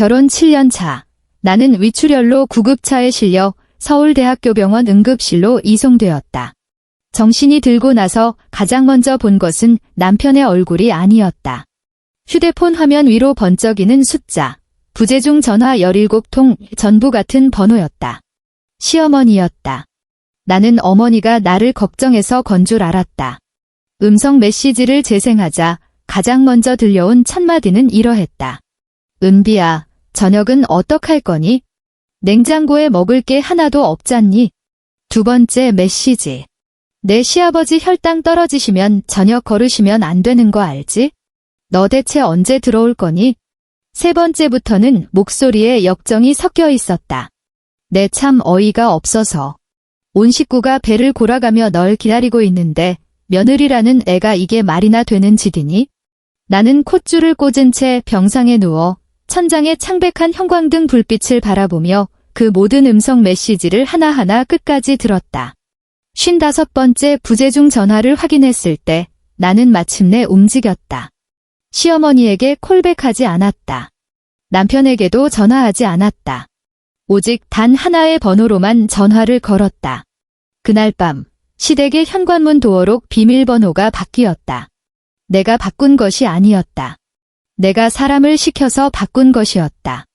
결혼 7년 차. 나는 위출혈로 구급차에 실려 서울대학교병원 응급실로 이송되었다. 정신이 들고 나서 가장 먼저 본 것은 남편의 얼굴이 아니었다. 휴대폰 화면 위로 번쩍이는 숫자. 부재중 전화 17통, 전부 같은 번호였다. 시어머니였다. 나는 어머니가 나를 걱정해서 건 줄 알았다. 음성 메시지를 재생하자 가장 먼저 들려온 첫마디는 이러했다. 은비야, 저녁은 어떡할 거니? 냉장고에 먹을 게 하나도 없잖니? 두 번째 메시지. 내 시아버지 혈당 떨어지시면 저녁 거르시면 안 되는 거 알지? 너 대체 언제 들어올 거니? 세 번째부터는 목소리에 역정이 섞여 있었다. 내 참 어이가 없어서. 온 식구가 배를 골아가며 널 기다리고 있는데 며느리라는 애가 이게 말이나 되는 짓이니? 나는 콧줄을 꽂은 채 병상에 누워 천장에 창백한 형광등 불빛을 바라보며 그 모든 음성 메시지를 하나하나 끝까지 들었다. 55번째 부재중 전화를 확인했을 때 나는 마침내 움직였다. 시어머니에게 콜백하지 않았다. 남편에게도 전화하지 않았다. 오직 단 하나의 번호로만 전화를 걸었다. 그날 밤 시댁의 현관문 도어록 비밀번호가 바뀌었다. 내가 바꾼 것이 아니었다. 내가 사람을 시켜서 바꾼 것이었다.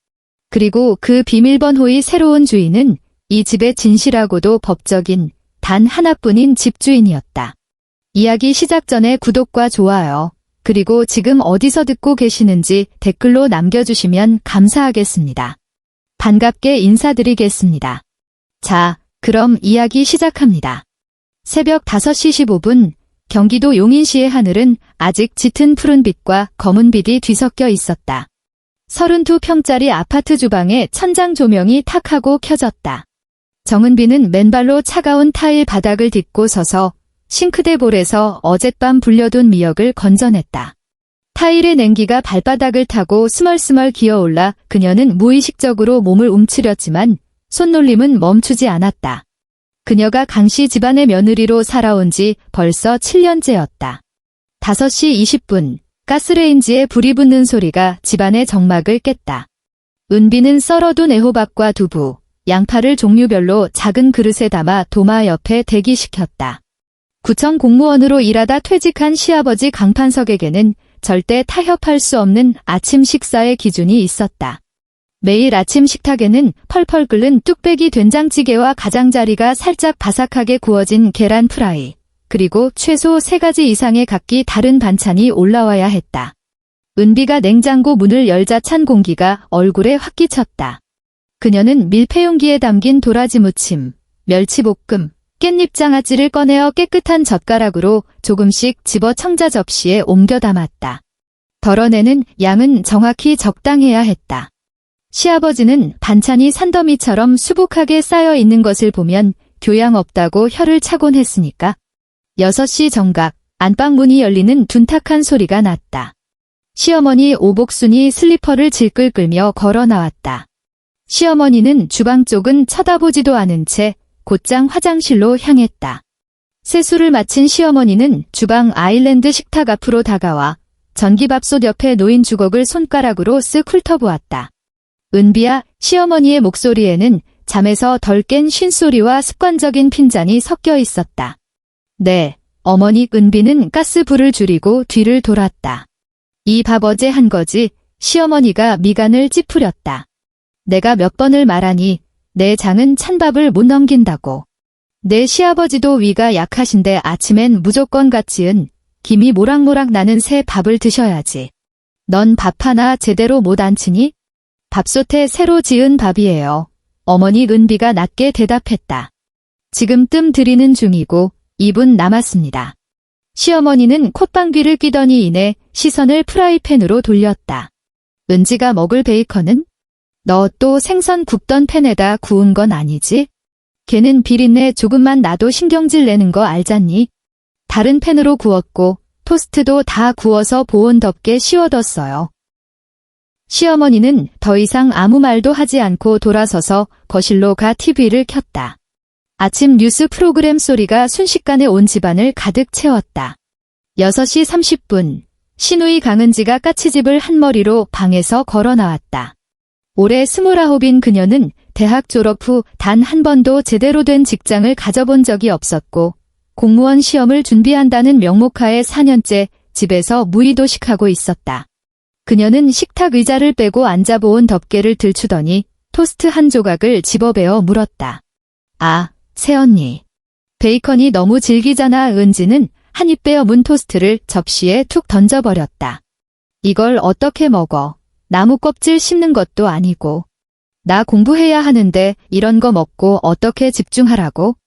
그리고 그 비밀번호의 새로운 주인은 이 집의 진실하고도 법적인 단 하나뿐인 집주인이었다. 이야기 시작 전에 구독과 좋아요, 그리고 지금 어디서 듣고 계시는지 댓글로 남겨주시면 감사하겠습니다. 반갑게 인사드리겠습니다. 자, 그럼 이야기 시작합니다. 새벽 5시 15분, 경기도 용인시의 하늘은 아직 짙은 푸른빛과 검은빛이 뒤섞여 있었다. 32평짜리 아파트 주방에 천장 조명이 탁 하고 켜졌다. 정은비는 맨발로 차가운 타일 바닥을 딛고 서서 싱크대 볼에서 어젯밤 불려둔 미역을 건져냈다. 타일의 냉기가 발바닥을 타고 스멀스멀 기어올라 그녀는 무의식적으로 몸을 움츠렸지만 손놀림은 멈추지 않았다. 그녀가 강씨 집안의 며느리로 살아온 지 벌써 7년째였다. 5시 20분, 가스레인지에 불이 붙는 소리가 집안의 정막을 깼다. 은비는 썰어둔 애호박과 두부, 양파를 종류별로 작은 그릇에 담아 도마 옆에 대기시켰다. 구청 공무원으로 일하다 퇴직한 시아버지 강판석에게는 절대 타협할 수 없는 아침 식사의 기준이 있었다. 매일 아침 식탁에는 펄펄 끓는 뚝배기 된장찌개와 가장자리가 살짝 바삭하게 구워진 계란 프라이, 그리고 최소 3가지 이상의 각기 다른 반찬이 올라와야 했다. 은비가 냉장고 문을 열자 찬 공기가 얼굴에 확 끼쳤다. 그녀는 밀폐용기에 담긴 도라지 무침, 멸치볶음, 깻잎장아찌를 꺼내어 깨끗한 젓가락으로 조금씩 집어 청자 접시에 옮겨 담았다. 덜어내는 양은 정확히 적당해야 했다. 시아버지는 반찬이 산더미처럼 수북하게 쌓여 있는 것을 보면 교양 없다고 혀를 차곤 했으니까. 6시 정각, 안방 문이 열리는 둔탁한 소리가 났다. 시어머니 오복순이 슬리퍼를 질끌 끌며 걸어 나왔다. 시어머니는 주방 쪽은 쳐다보지도 않은 채 곧장 화장실로 향했다. 세수를 마친 시어머니는 주방 아일랜드 식탁 앞으로 다가와 전기밥솥 옆에 놓인 주걱을 손가락으로 쓱 훑어보았다. 은비야, 시어머니의 목소리에는 잠에서 덜 깬 쉰소리와 습관적인 핀잔이 섞여 있었다. 네, 어머니. 은비는 가스불을 줄이고 뒤를 돌았다. 이 밥 어제 한 거지? 시어머니가 미간을 찌푸렸다. 내가 몇 번을 말하니 내 장은 찬밥을 못 넘긴다고. 내 시아버지도 위가 약하신데 아침엔 무조건 갓 지은 김이 모락모락 나는 새 밥을 드셔야지. 넌 밥 하나 제대로 못 안치니? 밥솥에 새로 지은 밥이에요. 어머니. 은비가 낮게 대답했다. 지금 뜸 들이는 중이고 2분 남았습니다. 시어머니는 콧방귀를 뀌더니 이내 시선을 프라이팬으로 돌렸다. 은지가 먹을 베이컨은? 너 또 생선 굽던 팬에다 구운 건 아니지? 걔는 비린내 조금만 나도 신경질 내는 거 알잖니? 다른 팬으로 구웠고 토스트도 다 구워서 보온 덮개 씌워뒀어요. 시어머니는 더 이상 아무 말도 하지 않고 돌아서서 거실로 가 TV를 켰다. 아침 뉴스 프로그램 소리가 순식간에 온 집안을 가득 채웠다. 6시 30분, 시누이 강은지가 까치집을 한 머리로 방에서 걸어 나왔다. 올해 29인 그녀는 대학 졸업 후 단 한 번도 제대로 된 직장을 가져본 적이 없었고 공무원 시험을 준비한다는 명목하에 4년째 집에서 무의도식하고 있었다. 그녀는 식탁 의자를 빼고 앉아보온 덮개를 들추더니 토스트 한 조각을 집어베어 물었다. 아, 새언니. 베이컨이 너무 질기잖아. 은지는 한 입 베어 문 토스트를 접시에 툭 던져버렸다. 이걸 어떻게 먹어? 나무 껍질 씹는 것도 아니고. 나 공부해야 하는데 이런 거 먹고 어떻게 집중하라고?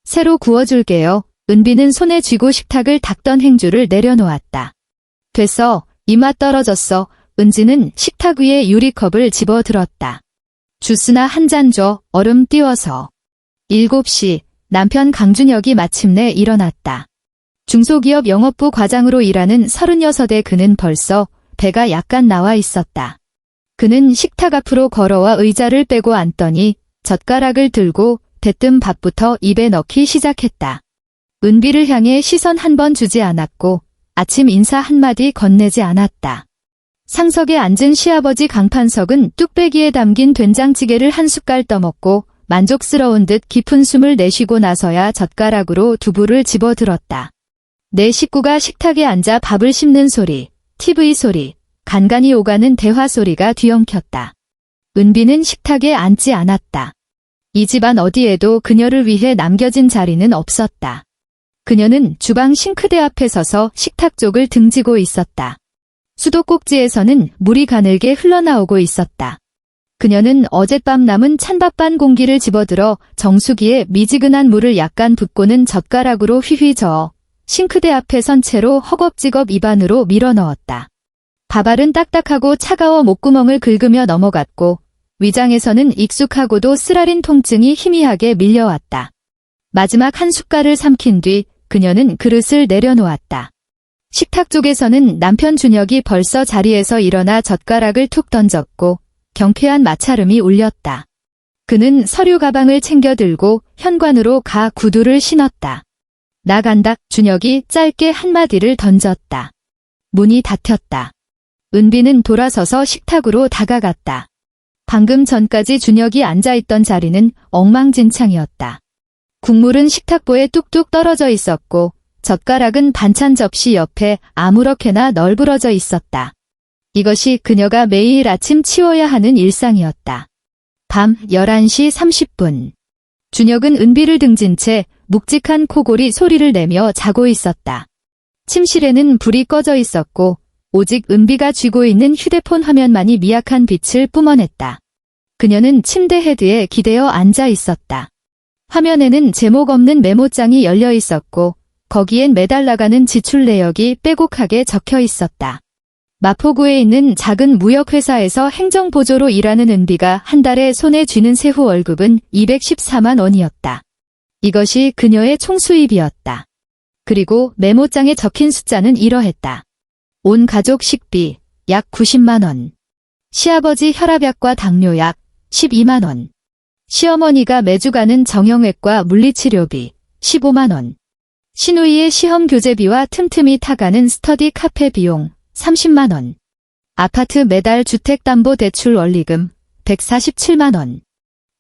새로 구워줄게요. 은비는 손에 쥐고 식탁을 닦던 행주를 내려놓았다. 됐어. 입맛 떨어졌어. 은지는 식탁 위에 유리컵을 집어들었다. 주스나 한 잔 줘. 얼음 띄워서. 7시 남편 강준혁이 마침내 일어났다. 중소기업 영업부 과장으로 일하는 36의 그는 벌써 배가 약간 나와 있었다. 그는 식탁 앞으로 걸어와 의자를 빼고 앉더니 젓가락을 들고 대뜸 밥부터 입에 넣기 시작했다. 은비를 향해 시선 한 번 주지 않았고 아침 인사 한마디 건네지 않았다. 상석에 앉은 시아버지 강판석은 뚝배기에 담긴 된장찌개를 한 숟갈 떠먹고 만족스러운 듯 깊은 숨을 내쉬고 나서야 젓가락으로 두부를 집어들었다. 내 식구가 식탁에 앉아 밥을 씹는 소리, TV 소리, 간간히 오가는 대화 소리가 뒤엉켰다. 은비는 식탁에 앉지 않았다. 이 집안 어디에도 그녀를 위해 남겨진 자리는 없었다. 그녀는 주방 싱크대 앞에 서서 식탁 쪽을 등지고 있었다. 수도꼭지에서는 물이 가늘게 흘러나오고 있었다. 그녀는 어젯밤 남은 찬밥 반 공기를 집어들어 정수기에 미지근한 물을 약간 붓고는 젓가락으로 휘휘 저어 싱크대 앞에 선 채로 허겁지겁 입안으로 밀어 넣었다. 밥알은 딱딱하고 차가워 목구멍을 긁으며 넘어갔고 위장에서는 익숙하고도 쓰라린 통증이 희미하게 밀려왔다. 마지막 한 숟갈을 삼킨 뒤 그녀는 그릇을 내려놓았다. 식탁 쪽에서는 남편 준혁이 벌써 자리에서 일어나 젓가락을 툭 던졌고 경쾌한 마찰음이 울렸다. 그는 서류 가방을 챙겨 들고 현관으로 가 구두를 신었다. 나간다. 준혁이 짧게 한마디를 던졌다. 문이 닫혔다. 은비는 돌아서서 식탁으로 다가갔다. 방금 전까지 준혁이 앉아있던 자리는 엉망진창이었다. 국물은 식탁보에 뚝뚝 떨어져 있었고 젓가락은 반찬 접시 옆에 아무렇게나 널브러져 있었다. 이것이 그녀가 매일 아침 치워야 하는 일상이었다. 밤 11시 30분. 준혁은 은비를 등진 채 묵직한 코골이 소리를 내며 자고 있었다. 침실에는 불이 꺼져 있었고 오직 은비가 쥐고 있는 휴대폰 화면만이 미약한 빛을 뿜어냈다. 그녀는 침대 헤드에 기대어 앉아 있었다. 화면에는 제목 없는 메모장이 열려 있었고 거기엔 매달 나가는 지출 내역이 빼곡하게 적혀 있었다. 마포구에 있는 작은 무역회사에서 행정보조로 일하는 은비가 한 달에 손에 쥐는 세후 월급은 214만 원이었다. 이것이 그녀의 총수입이었다. 그리고 메모장에 적힌 숫자는 이러했다. 온 가족 식비 약 90만 원. 시아버지 혈압약과 당뇨약 12만 원. 시어머니가 매주 가는 정형외과 물리치료비 15만 원. 시누이의 시험 교재비와 틈틈이 타가는 스터디 카페 비용 30만 원. 아파트 매달 주택담보대출 원리금 147만 원.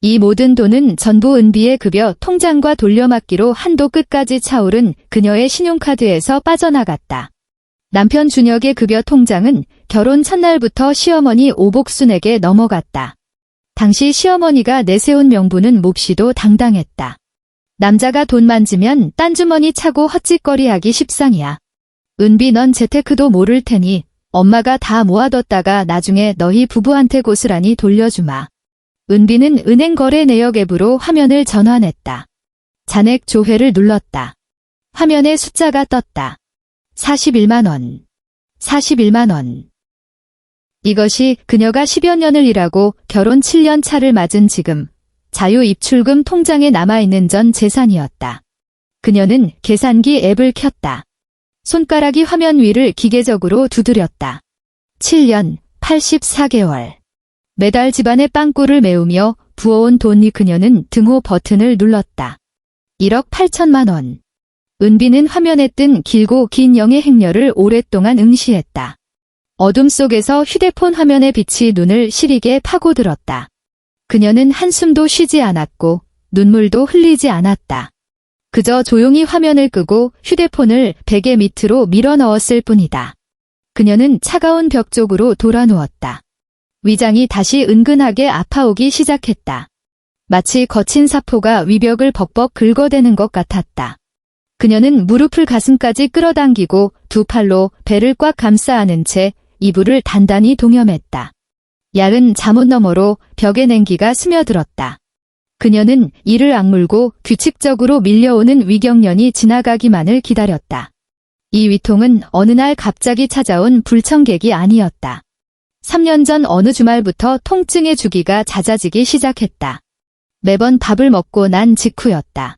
이 모든 돈은 전부 은비의 급여 통장과 돌려막기로 한도 끝까지 차오른 그녀의 신용카드에서 빠져나갔다. 남편 준혁의 급여 통장은 결혼 첫날부터 시어머니 오복순에게 넘어갔다. 당시 시어머니가 내세운 명분은 몹시도 당당했다. 남자가 돈 만지면 딴 주머니 차고 헛짓거리하기 십상이야. 은비 넌 재테크도 모를 테니 엄마가 다 모아뒀다가 나중에 너희 부부한테 고스란히 돌려주마. 은비는 은행 거래 내역 앱으로 화면을 전환했다. 잔액 조회를 눌렀다. 화면에 숫자가 떴다. 41만 원. 41만 원. 이것이 그녀가 10여 년을 일하고 결혼 7년 차를 맞은 지금 자유 입출금 통장에 남아있는 전 재산이었다. 그녀는 계산기 앱을 켰다. 손가락이 화면 위를 기계적으로 두드렸다. 7년, 84개월. 매달 집안의 빵꾸를 메우며 부어온 돈이 그녀는 등호 버튼을 눌렀다. 1억 8천만 원. 은비는 화면에 뜬 길고 긴 영의 행렬을 오랫동안 응시했다. 어둠 속에서 휴대폰 화면의 빛이 눈을 시리게 파고들었다. 그녀는 한숨도 쉬지 않았고 눈물도 흘리지 않았다. 그저 조용히 화면을 끄고 휴대폰을 베개 밑으로 밀어 넣었을 뿐이다. 그녀는 차가운 벽 쪽으로 돌아 누웠다. 위장이 다시 은근하게 아파오기 시작했다. 마치 거친 사포가 위벽을 벅벅 긁어대는 것 같았다. 그녀는 무릎을 가슴까지 끌어당기고 두 팔로 배를 꽉 감싸 안은 채 이불을 단단히 동여맸다. 야은 잠옷 너머로 벽의 냉기가 스며들었다. 그녀는 이를 악물고 규칙적으로 밀려오는 위경련이 지나가기만을 기다렸다. 이 위통은 어느 날 갑자기 찾아온 불청객이 아니었다. 3년 전 어느 주말부터 통증의 주기가 잦아지기 시작했다. 매번 밥을 먹고 난 직후였다.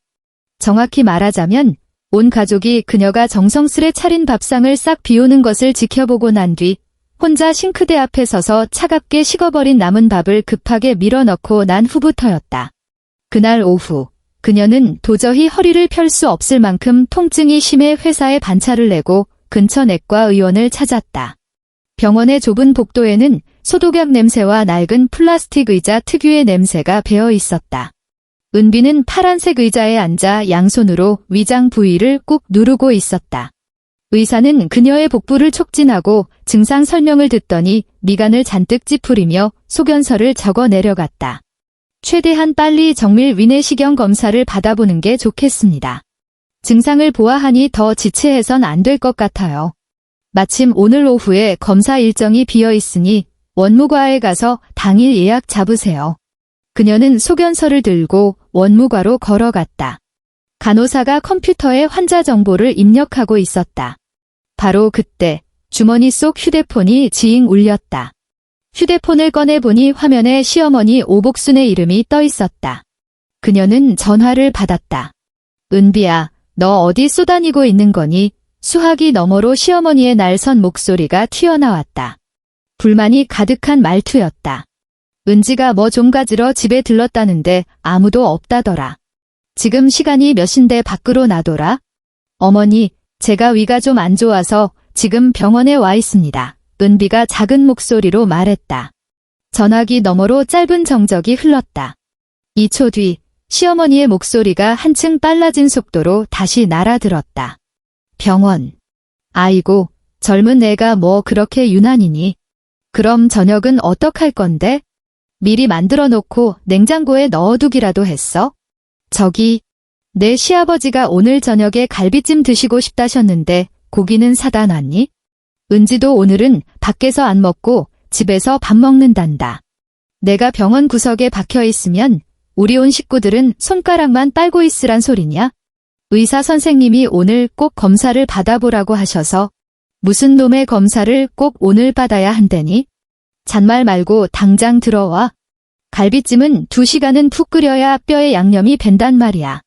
정확히 말하자면 온 가족이 그녀가 정성스레 차린 밥상을 싹 비우는 것을 지켜보고 난 뒤 혼자 싱크대 앞에 서서 차갑게 식어버린 남은 밥을 급하게 밀어넣고 난 후부터였다. 그날 오후 그녀는 도저히 허리를 펼 수 없을 만큼 통증이 심해 회사에 반차를 내고 근처 내과 의원을 찾았다. 병원의 좁은 복도에는 소독약 냄새와 낡은 플라스틱 의자 특유의 냄새가 배어 있었다. 은비는 파란색 의자에 앉아 양손으로 위장 부위를 꾹 누르고 있었다. 의사는 그녀의 복부를 촉진하고 증상 설명을 듣더니 미간을 잔뜩 찌푸리며 소견서를 적어 내려갔다. 최대한 빨리 정밀 위내시경 검사를 받아보는 게 좋겠습니다. 증상을 보아하니 더 지체해선 안 될 것 같아요. 마침 오늘 오후에 검사 일정이 비어 있으니 원무과에 가서 당일 예약 잡으세요. 그녀는 소견서를 들고 원무과로 걸어갔다. 간호사가 컴퓨터에 환자 정보를 입력하고 있었다. 바로 그때 주머니 속 휴대폰이 지잉 울렸다. 휴대폰을 꺼내보니 화면에 시어머니 오복순의 이름이 떠 있었다. 그녀는 전화를 받았다. 은비야, 너 어디 쏘다니고 있는 거니? 수화기 너머로 시어머니의 날선 목소리가 튀어나왔다. 불만이 가득한 말투였다. 은지가 뭐 좀 가지러 집에 들렀다는데 아무도 없다더라. 지금 시간이 몇인데 밖으로 나더라? 어머니, 제가 위가 좀 안 좋아서 지금 병원에 와 있습니다. 은비가 작은 목소리로 말했다. 전화기 너머로 짧은 정적이 흘렀다. 2초 뒤 시어머니의 목소리가 한층 빨라진 속도로 다시 날아들었다. 병원. 아이고, 젊은 애가 뭐 그렇게 유난이니? 그럼 저녁은 어떡할 건데? 미리 만들어 놓고 냉장고에 넣어두기라도 했어? 저기, 내 시아버지가 오늘 저녁에 갈비찜 드시고 싶다셨는데 고기는 사다 놨니? 은지도 오늘은 밖에서 안 먹고 집에서 밥 먹는단다. 내가 병원 구석에 박혀 있으면 우리 온 식구들은 손가락만 빨고 있으란 소리냐? 의사 선생님이 오늘 꼭 검사를 받아보라고 하셔서 무슨 놈의 검사를 꼭 오늘 받아야 한다니? 잔말 말고 당장 들어와. 갈비찜은 2시간은 푹 끓여야 뼈에 양념이 밴단 말이야.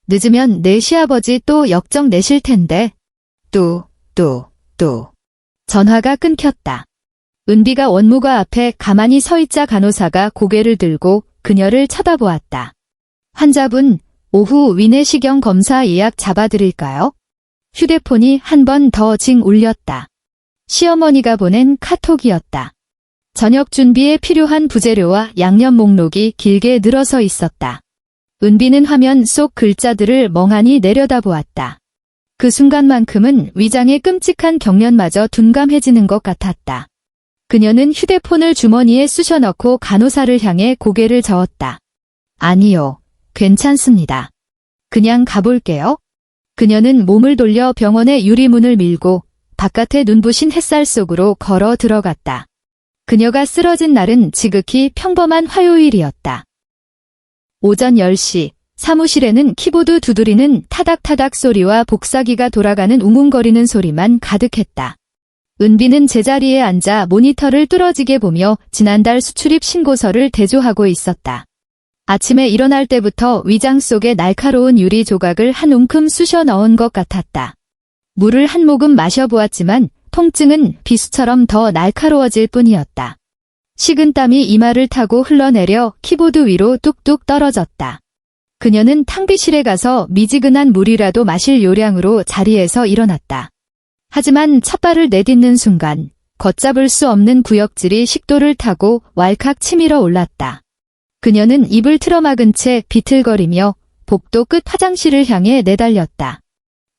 늦으면 내 시아버지 또 역정 내실 텐데. 또. 전화가 끊겼다. 은비가 원무과 앞에 가만히 서 있자 간호사가 고개를 들고 그녀를 쳐다보았다. 환자분, 오후 위내시경 검사 예약 잡아드릴까요? 휴대폰이 한 번 더 징 울렸다. 시어머니가 보낸 카톡이었다. 저녁 준비에 필요한 부재료와 양념 목록이 길게 늘어서 있었다. 은비는 화면 속 글자들을 멍하니 내려다보았다. 그 순간만큼은 위장의 끔찍한 경련마저 둔감해지는 것 같았다. 그녀는 휴대폰을 주머니에 쑤셔 넣고 간호사를 향해 고개를 저었다. 아니요, 괜찮습니다. 그냥 가볼게요. 그녀는 몸을 돌려 병원의 유리문을 밀고 바깥의 눈부신 햇살 속으로 걸어 들어갔다. 그녀가 쓰러진 날은 지극히 평범한 화요일이었다. 오전 10시, 사무실에는 키보드 두드리는 타닥타닥 소리와 복사기가 돌아가는 웅웅거리는 소리만 가득했다. 은비는 제자리에 앉아 모니터를 뚫어지게 보며 지난달 수출입 신고서를 대조하고 있었다. 아침에 일어날 때부터 위장 속에 날카로운 유리 조각을 한 움큼 쑤셔 넣은 것 같았다. 물을 한 모금 마셔보았지만 통증은 비수처럼 더 날카로워질 뿐이었다. 식은땀이 이마를 타고 흘러내려 키보드 위로 뚝뚝 떨어졌다. 그녀는 탕비실에 가서 미지근한 물이라도 마실 요량으로 자리에서 일어났다. 하지만 찻발을 내딛는 순간 걷잡을 수 없는 구역질이 식도를 타고 왈칵 치밀어 올랐다. 그녀는 입을 틀어막은 채 비틀거리며 복도 끝 화장실을 향해 내달렸다.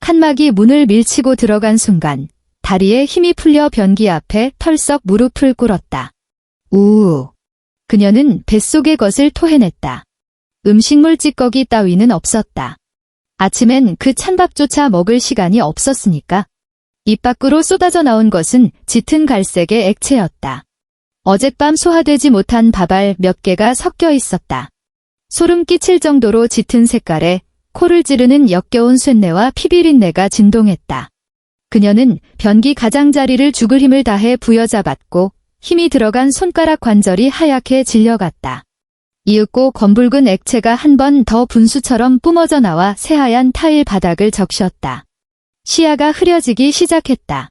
칸막이 문을 밀치고 들어간 순간 다리에 힘이 풀려 변기 앞에 털썩 무릎을 꿇었다. 우우. 그녀는 뱃속의 것을 토해냈다. 음식물 찌꺼기 따위는 없었다. 아침엔 그 찬밥조차 먹을 시간이 없었으니까. 입 밖으로 쏟아져 나온 것은 짙은 갈색의 액체였다. 어젯밤 소화되지 못한 밥알 몇 개가 섞여 있었다. 소름 끼칠 정도로 짙은 색깔에 코를 찌르는 역겨운 쇳내와 피비린내가 진동했다. 그녀는 변기 가장자리를 죽을 힘을 다해 부여잡았고 힘이 들어간 손가락 관절이 하얗게 질려갔다. 이윽고 검붉은 액체가 한 번 더 분수처럼 뿜어져 나와 새하얀 타일 바닥을 적셨다. 시야가 흐려지기 시작했다.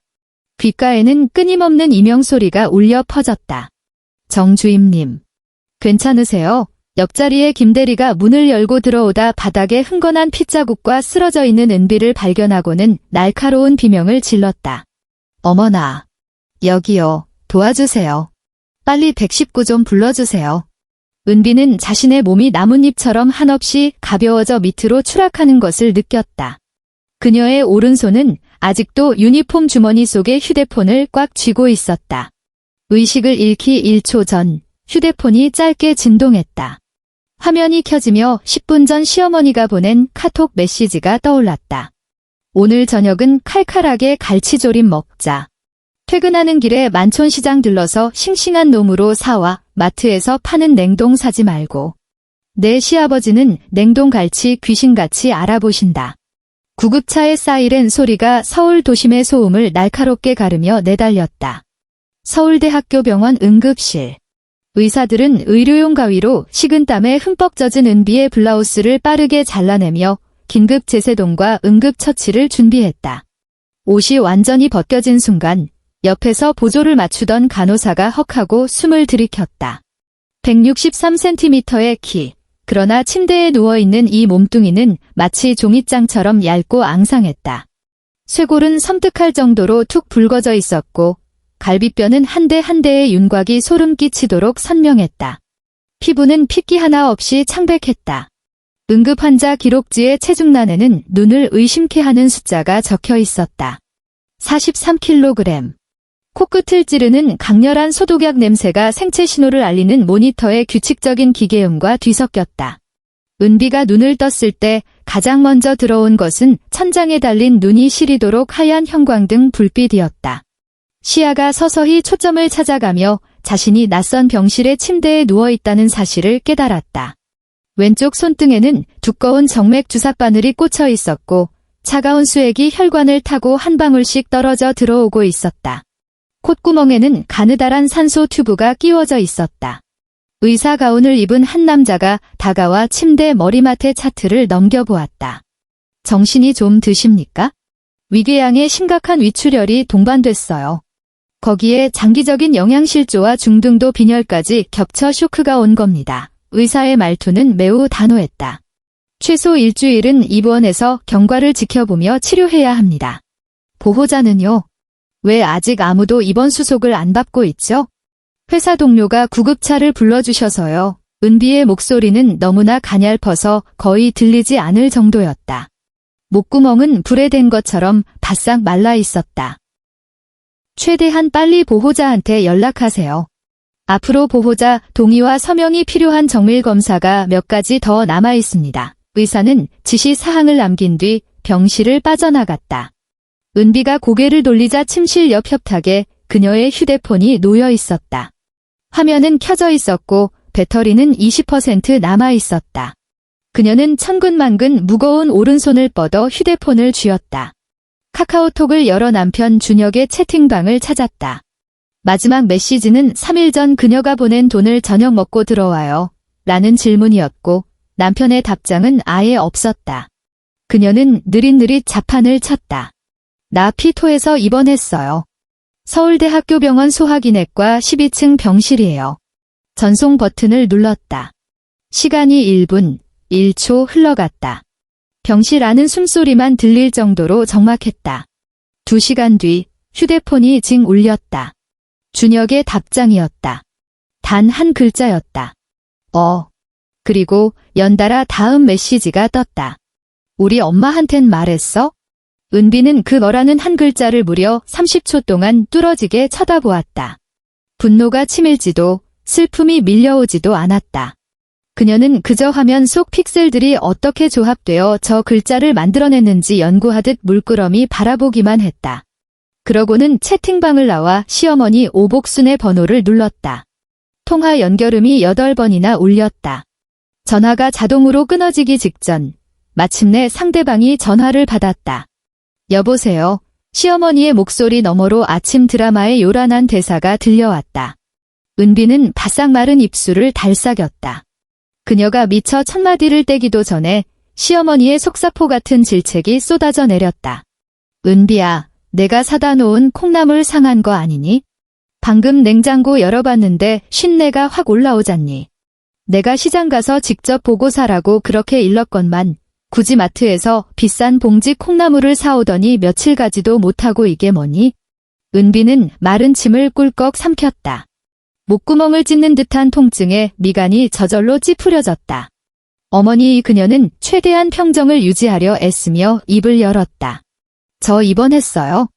귓가에는 끊임없는 이명소리가 울려 퍼졌다. 정 주임님. 괜찮으세요? 옆자리에 김대리가 문을 열고 들어오다 바닥에 흥건한 핏자국과 쓰러져 있는 은비를 발견하고는 날카로운 비명을 질렀다. 어머나. 여기요. 도와주세요. 빨리 119 좀 불러주세요. 은비는 자신의 몸이 나뭇잎처럼 한없이 가벼워져 밑으로 추락하는 것을 느꼈다. 그녀의 오른손은 아직도 유니폼 주머니 속에 휴대폰을 꽉 쥐고 있었다. 의식을 잃기 1초 전 휴대폰이 짧게 진동했다. 화면이 켜지며 10분 전 시어머니가 보낸 카톡 메시지가 떠올랐다. 오늘 저녁은 칼칼하게 갈치조림 먹자. 퇴근하는 길에 만촌시장 들러서 싱싱한 놈으로 사와. 마트에서 파는 냉동 사지 말고. 내 시아버지는 냉동 갈치 귀신같이 알아보신다. 구급차의 사이렌 소리가 서울 도심의 소음을 날카롭게 가르며 내달렸다. 서울대학교 병원 응급실. 의사들은 의료용 가위로 식은땀에 흠뻑 젖은 은비의 블라우스를 빠르게 잘라내며 긴급 제세동과 응급처치를 준비했다. 옷이 완전히 벗겨진 순간 옆에서 보조를 맞추던 간호사가 헉하고 숨을 들이켰다. 163cm의 키. 그러나 침대에 누워있는 이 몸뚱이는 마치 종잇장처럼 얇고 앙상했다. 쇄골은 섬뜩할 정도로 툭 붉어져 있었고 갈비뼈는 한 대 한 대의 윤곽이 소름 끼치도록 선명했다. 피부는 핏기 하나 없이 창백했다. 응급환자 기록지의 체중란에는 눈을 의심케 하는 숫자가 적혀 있었다. 43kg. 코끝을 찌르는 강렬한 소독약 냄새가 생체 신호를 알리는 모니터의 규칙적인 기계음과 뒤섞였다. 은비가 눈을 떴을 때 가장 먼저 들어온 것은 천장에 달린 눈이 시리도록 하얀 형광등 불빛이었다. 시야가 서서히 초점을 찾아가며 자신이 낯선 병실의 침대에 누워있다는 사실을 깨달았다. 왼쪽 손등에는 두꺼운 정맥 주사바늘이 꽂혀 있었고 차가운 수액이 혈관을 타고 한 방울씩 떨어져 들어오고 있었다. 콧구멍에는 가느다란 산소 튜브가 끼워져 있었다. 의사 가운을 입은 한 남자가 다가와 침대 머리맡의 차트를 넘겨보았다. 정신이 좀 드십니까? 위궤양에 심각한 위출혈이 동반됐어요. 거기에 장기적인 영양실조와 중등도 빈혈까지 겹쳐 쇼크가 온 겁니다. 의사의 말투는 매우 단호했다. 최소 일주일은 입원해서 경과를 지켜보며 치료해야 합니다. 보호자는요? 왜 아직 아무도 입원 수속을 안 받고 있죠? 회사 동료가 구급차를 불러주셔서요. 은비의 목소리는 너무나 가냘퍼서 거의 들리지 않을 정도였다. 목구멍은 불에 댄 것처럼 바싹 말라 있었다. 최대한 빨리 보호자한테 연락하세요. 앞으로 보호자 동의와 서명이 필요한 정밀 검사가 몇 가지 더 남아 있습니다. 의사는 지시 사항을 남긴 뒤 병실을 빠져나갔다. 은비가 고개를 돌리자 침실 옆 협탁에 그녀의 휴대폰이 놓여 있었다. 화면은 켜져 있었고 배터리는 20% 남아 있었다. 그녀는 천근만근 무거운 오른손을 뻗어 휴대폰을 쥐었다. 카카오톡을 열어 남편 준혁의 채팅방을 찾았다. 마지막 메시지는 3일 전 그녀가 보낸 돈을 저녁 먹고 들어와요. 라는 질문이었고 남편의 답장은 아예 없었다. 그녀는 느릿느릿 자판을 쳤다. 나 피토해서 입원했어요. 서울대학교 병원 소화기내과 12층 병실이에요. 전송 버튼을 눌렀다. 시간이 1분, 1초 흘러갔다. 병실 안은 숨소리만 들릴 정도로 적막했다. 2시간 뒤 휴대폰이 징 울렸다. 준혁의 답장이었다. 단 한 글자였다. 그리고 연달아 다음 메시지가 떴다. 우리 엄마한텐 말했어? 은비는 그 너라는 한 글자를 무려 30초 동안 뚫어지게 쳐다보았다. 분노가 치밀지도 슬픔이 밀려오지도 않았다. 그녀는 그저 화면 속 픽셀들이 어떻게 조합되어 저 글자를 만들어냈는지 연구하듯 물끄러미 바라보기만 했다. 그러고는 채팅방을 나와 시어머니 오복순의 번호를 눌렀다. 통화 연결음이 8번이나 울렸다. 전화가 자동으로 끊어지기 직전 마침내 상대방이 전화를 받았다. 여보세요. 시어머니의 목소리 너머로 아침 드라마의 요란한 대사가 들려왔다. 은비는 바싹 마른 입술을 달싹였다. 그녀가 미처 첫마디를 떼기도 전에 시어머니의 속사포 같은 질책이 쏟아져 내렸다. 은비야, 내가 사다 놓은 콩나물 상한 거 아니니? 방금 냉장고 열어봤는데 쉰내가 확 올라오잖니. 내가 시장 가서 직접 보고 사라고 그렇게 일렀건만 굳이 마트에서 비싼 봉지 콩나물을 사오더니 며칠 가지도 못하고 이게 뭐니? 은비는 마른 침을 꿀꺽 삼켰다. 목구멍을 찢는 듯한 통증에 미간이 저절로 찌푸려졌다. 어머니, 그녀는 최대한 평정을 유지하려 애쓰며 입을 열었다. 저 입원했어요.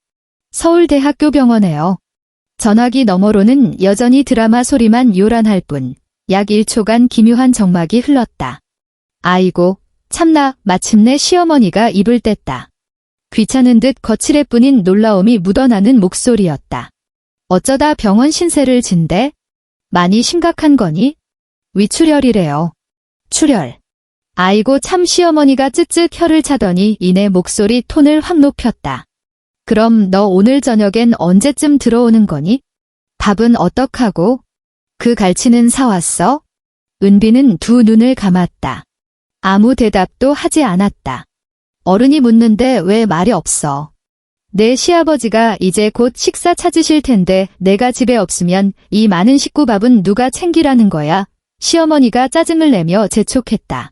서울대학교 병원에요. 전화기 너머로는 여전히 드라마 소리만 요란할 뿐 약 1초간 기묘한 정막이 흘렀다. 아이고, 참나, 마침내 시어머니가 입을 뗐다. 귀찮은 듯 거칠애 뿐인 놀라움이 묻어나는 목소리였다. 어쩌다 병원 신세를 진대? 많이 심각한 거니? 위출혈이래요. 출혈. 아이고, 참. 시어머니가 쯧쯧 혀를 차더니 이내 목소리 톤을 확 높였다. 그럼 너 오늘 저녁엔 언제쯤 들어오는 거니? 밥은 어떡하고? 그 갈치는 사왔어? 은비는 두 눈을 감았다. 아무 대답도 하지 않았다. 어른이 묻는데 왜 말이 없어? 내 시아버지가 이제 곧 식사 찾으실 텐데 내가 집에 없으면 이 많은 식구 밥은 누가 챙기라는 거야? 시어머니가 짜증을 내며 재촉했다.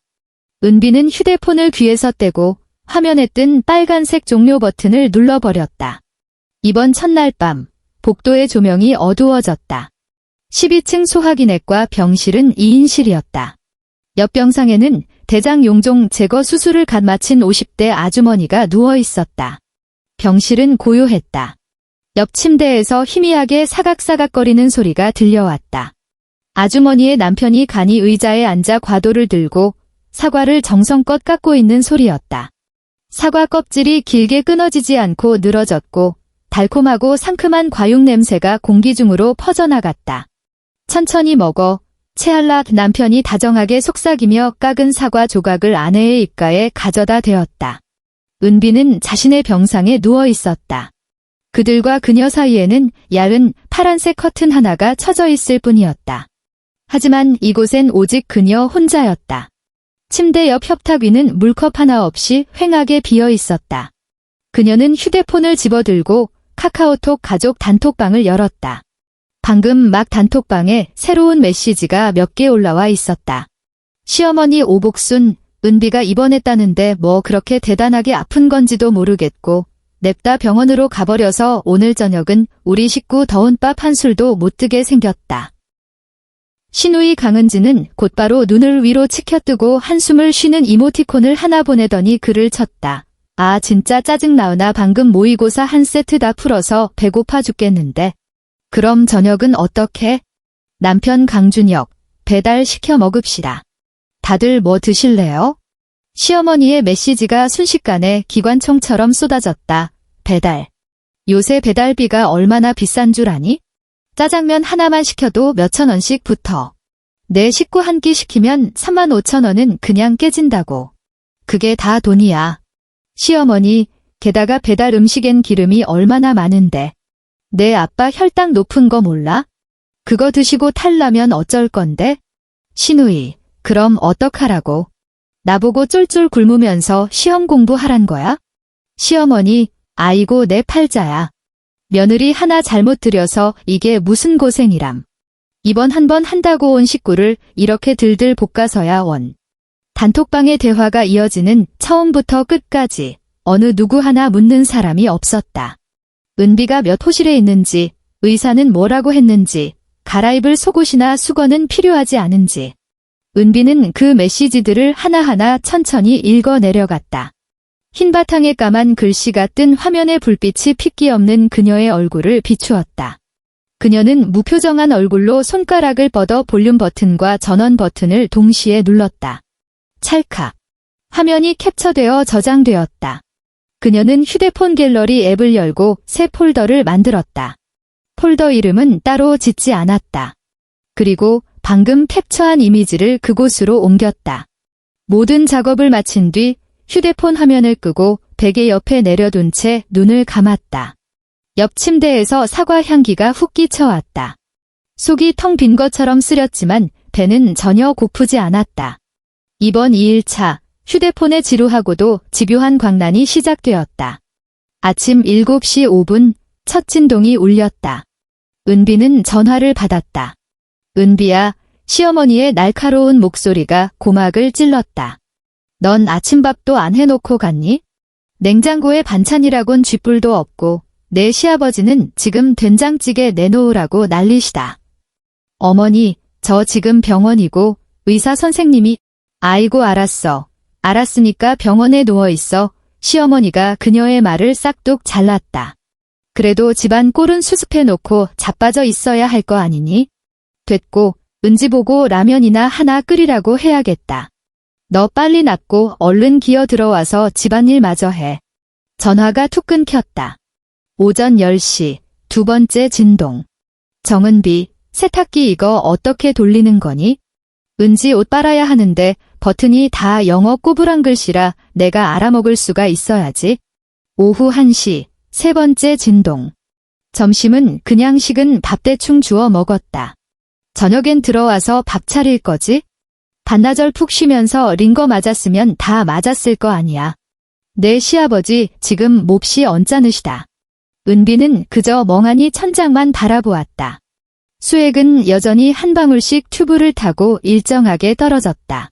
은비는 휴대폰을 귀에서 떼고 화면에 뜬 빨간색 종료 버튼을 눌러버렸다. 이번 첫날 밤, 복도의 조명이 어두워졌다. 12층 소화기내과 병실은 2인실이었다. 옆 병상에는 대장 용종 제거 수술을 갓 마친 50대 아주머니가 누워 있었다. 병실은 고요했다. 옆 침대에서 희미하게 사각사각거리는 소리가 들려왔다. 아주머니의 남편이 간이 의자에 앉아 과도를 들고 사과를 정성껏 깎고 있는 소리였다. 사과 껍질이 길게 끊어지지 않고 늘어졌고 달콤하고 상큼한 과육 냄새가 공기 중으로 퍼져나갔다. 천천히 먹어. 채알라. 남편이 다정하게 속삭이며 깎은 사과 조각을 아내의 입가에 가져다 대었다. 은비는 자신의 병상에 누워 있었다. 그들과 그녀 사이에는 야은 파란색 커튼 하나가 쳐져 있을 뿐이었다. 하지만 이곳엔 오직 그녀 혼자였다. 침대 옆 협탁 위는 물컵 하나 없이 휑하게 비어 있었다. 그녀는 휴대폰을 집어들고 카카오톡 가족 단톡방을 열었다. 방금 막 단톡방에 새로운 메시지가 몇 개 올라와 있었다. 시어머니 오복순, 은비가 입원했다는데 뭐 그렇게 대단하게 아픈 건지도 모르겠고 냅다 병원으로 가버려서 오늘 저녁은 우리 식구 더운 밥 한 술도 못 뜨게 생겼다. 신우이 강은지는 곧바로 눈을 위로 치켜뜨고 한숨을 쉬는 이모티콘을 하나 보내더니 글을 쳤다. 아, 진짜 짜증나으나 방금 모의고사 한 세트 다 풀어서 배고파 죽겠는데. 그럼 저녁은 어떻게? 남편 강준혁, 배달 시켜 먹읍시다. 다들 뭐 드실래요? 시어머니의 메시지가 순식간에 기관총처럼 쏟아졌다. 배달. 요새 배달비가 얼마나 비싼 줄 아니? 짜장면 하나만 시켜도 몇천 원씩 붙어. 내 식구 한 끼 시키면 35,000원은 그냥 깨진다고. 그게 다 돈이야. 시어머니, 게다가 배달 음식엔 기름이 얼마나 많은데. 내 아빠 혈당 높은 거 몰라? 그거 드시고 탈나면 어쩔 건데? 신우이, 그럼 어떡하라고? 나보고 쫄쫄 굶으면서 시험 공부하란 거야? 시어머니, 아이고 내 팔자야. 며느리 하나 잘못 들여서 이게 무슨 고생이람. 이번 한 번 한다고 온 식구를 이렇게 들들 볶아서야 원. 단톡방의 대화가 이어지는 처음부터 끝까지 어느 누구 하나 묻는 사람이 없었다. 은비가 몇 호실에 있는지, 의사는 뭐라고 했는지, 갈아입을 속옷이나 수건은 필요하지 않은지. 은비는 그 메시지들을 하나하나 천천히 읽어 내려갔다. 흰 바탕에 까만 글씨가 뜬 화면에 불빛이 핏기 없는 그녀의 얼굴을 비추었다. 그녀는 무표정한 얼굴로 손가락을 뻗어 볼륨 버튼과 전원 버튼을 동시에 눌렀다. 찰칵. 화면이 캡처되어 저장되었다. 그녀는 휴대폰 갤러리 앱을 열고 새 폴더를 만들었다. 폴더 이름은 따로 짓지 않았다. 그리고 방금 캡처한 이미지를 그곳으로 옮겼다. 모든 작업을 마친 뒤 휴대폰 화면을 끄고 베개 옆에 내려둔 채 눈을 감았다. 옆 침대에서 사과 향기가 훅 끼쳐왔다. 속이 텅 빈 것처럼 쓰렸지만 배는 전혀 고프지 않았다. 이번 2일차 휴대폰에 지루하고도 집요한 광란이 시작되었다. 아침 7시 5분 첫 진동이 울렸다. 은비는 전화를 받았다. 은비야, 시어머니의 날카로운 목소리가 고막을 찔렀다. 넌 아침밥도 안 해놓고 갔니? 냉장고에 반찬이라곤 쥐뿔도 없고 내 시아버지는 지금 된장찌개 내놓으라고 난리시다. 어머니, 저 지금 병원이고 의사 선생님이 아이고 알았어. 알았으니까 병원에 누워있어. 시어머니가 그녀의 말을 싹둑 잘랐다. 그래도 집안 꼴은 수습해놓고 자빠져 있어야 할 거 아니니? 됐고, 은지 보고 라면이나 하나 끓이라고 해야겠다. 너 빨리 낫고 얼른 기어 들어와서 집안일 마저 해. 전화가 툭 끊겼다. 오전 10시, 두 번째 진동. 정은비, 세탁기 이거 어떻게 돌리는 거니? 은지 옷 빨아야 하는데 버튼이 다 영어 꼬부랑 글씨라 내가 알아먹을 수가 있어야지. 오후 1시, 세 번째 진동. 점심은 그냥 식은 밥 대충 주워 먹었다. 저녁엔 들어와서 밥 차릴 거지? 반나절 푹 쉬면서 링거 맞았으면 다 맞았을 거 아니야. 내 시아버지 지금 몹시 언짢으시다. 은비는 그저 멍하니 천장만 바라보았다. 수액은 여전히 한 방울씩 튜브를 타고 일정하게 떨어졌다.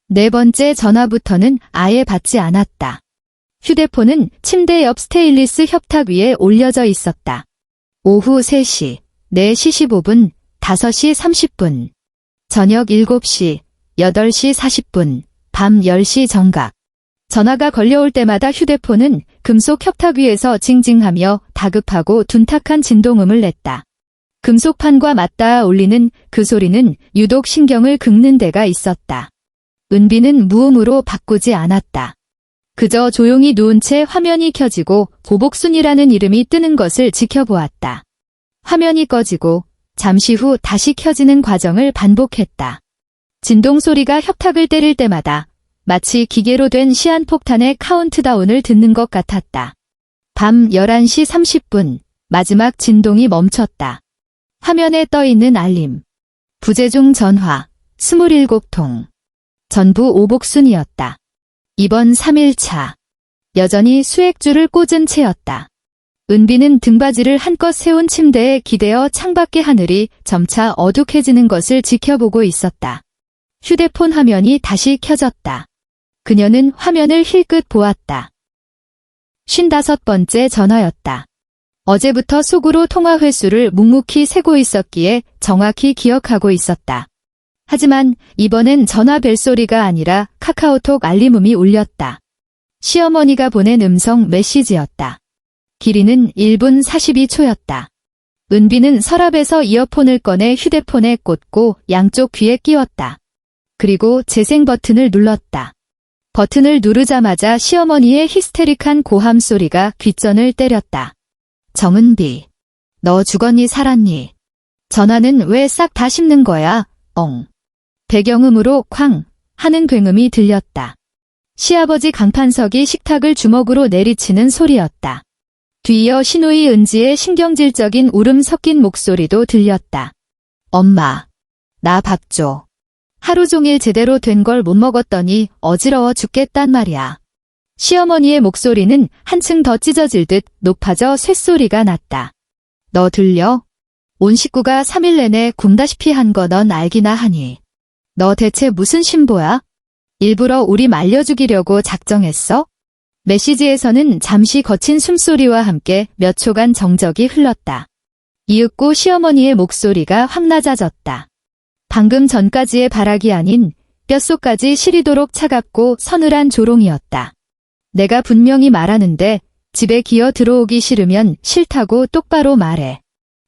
네 번째 전화부터는 아예 받지 않았다. 휴대폰은 침대 옆 스테인리스 협탁 위에 올려져 있었다. 오후 3시, 4시 15분, 5시 30분, 저녁 7시, 8시 40분, 밤 10시 정각. 전화가 걸려올 때마다 휴대폰은 금속 협탁 위에서 징징하며 다급하고 둔탁한 진동음을 냈다. 금속판과 맞닿아 울리는 그 소리는 유독 신경을 긁는 데가 있었다. 은비는 무음으로 바꾸지 않았다. 그저 조용히 누운 채 화면이 켜지고 보복순이라는 이름이 뜨는 것을 지켜보았다. 화면이 꺼지고 잠시 후 다시 켜지는 과정을 반복했다. 진동 소리가 협탁을 때릴 때마다 마치 기계로 된 시한폭탄의 카운트다운을 듣는 것 같았다. 밤 11시 30분 마지막 진동이 멈췄다. 화면에 떠있는 알림. 부재중 전화 27통. 전부 오복순이었다. 이번 3일차. 여전히 수액줄을 꽂은 채였다. 은비는 등받이를 한껏 세운 침대에 기대어 창밖의 하늘이 점차 어둑해지는 것을 지켜보고 있었다. 휴대폰 화면이 다시 켜졌다. 그녀는 화면을 힐끗 보았다. 55번째 전화였다. 어제부터 속으로 통화 횟수를 묵묵히 세고 있었기에 정확히 기억하고 있었다. 하지만 이번엔 전화 벨소리가 아니라 카카오톡 알림음이 울렸다. 시어머니가 보낸 음성 메시지였다. 길이는 1분 42초였다. 은비는 서랍에서 이어폰을 꺼내 휴대폰에 꽂고 양쪽 귀에 끼웠다. 그리고 재생 버튼을 눌렀다. 버튼을 누르자마자 시어머니의 히스테릭한 고함 소리가 귓전을 때렸다. 정은비, 너 죽었니 살았니? 전화는 왜 싹 다 씹는 거야? 엉. 배경음으로 쾅 하는 굉음이 들렸다. 시아버지 강판석이 식탁을 주먹으로 내리치는 소리였다. 뒤이어 시누이 은지의 신경질적인 울음 섞인 목소리도 들렸다. 엄마, 나 밥 줘. 하루 종일 제대로 된 걸 못 먹었더니 어지러워 죽겠단 말이야. 시어머니의 목소리는 한층 더 찢어질 듯 높아져 쇳소리가 났다. 너 들려? 온 식구가 3일 내내 굶다시피 한 거 넌 알기나 하니. 너 대체 무슨 신보야? 일부러 우리 말려 죽이려고 작정했어? 메시지에서는 잠시 거친 숨소리와 함께 몇 초간 정적이 흘렀다. 이윽고 시어머니의 목소리가 확 낮아졌다. 방금 전까지의 바락이 아닌 뼛속까지 시리도록 차갑고 서늘한 조롱이었다. 내가 분명히 말하는데 집에 기어 들어오기 싫으면 싫다고 똑바로 말해.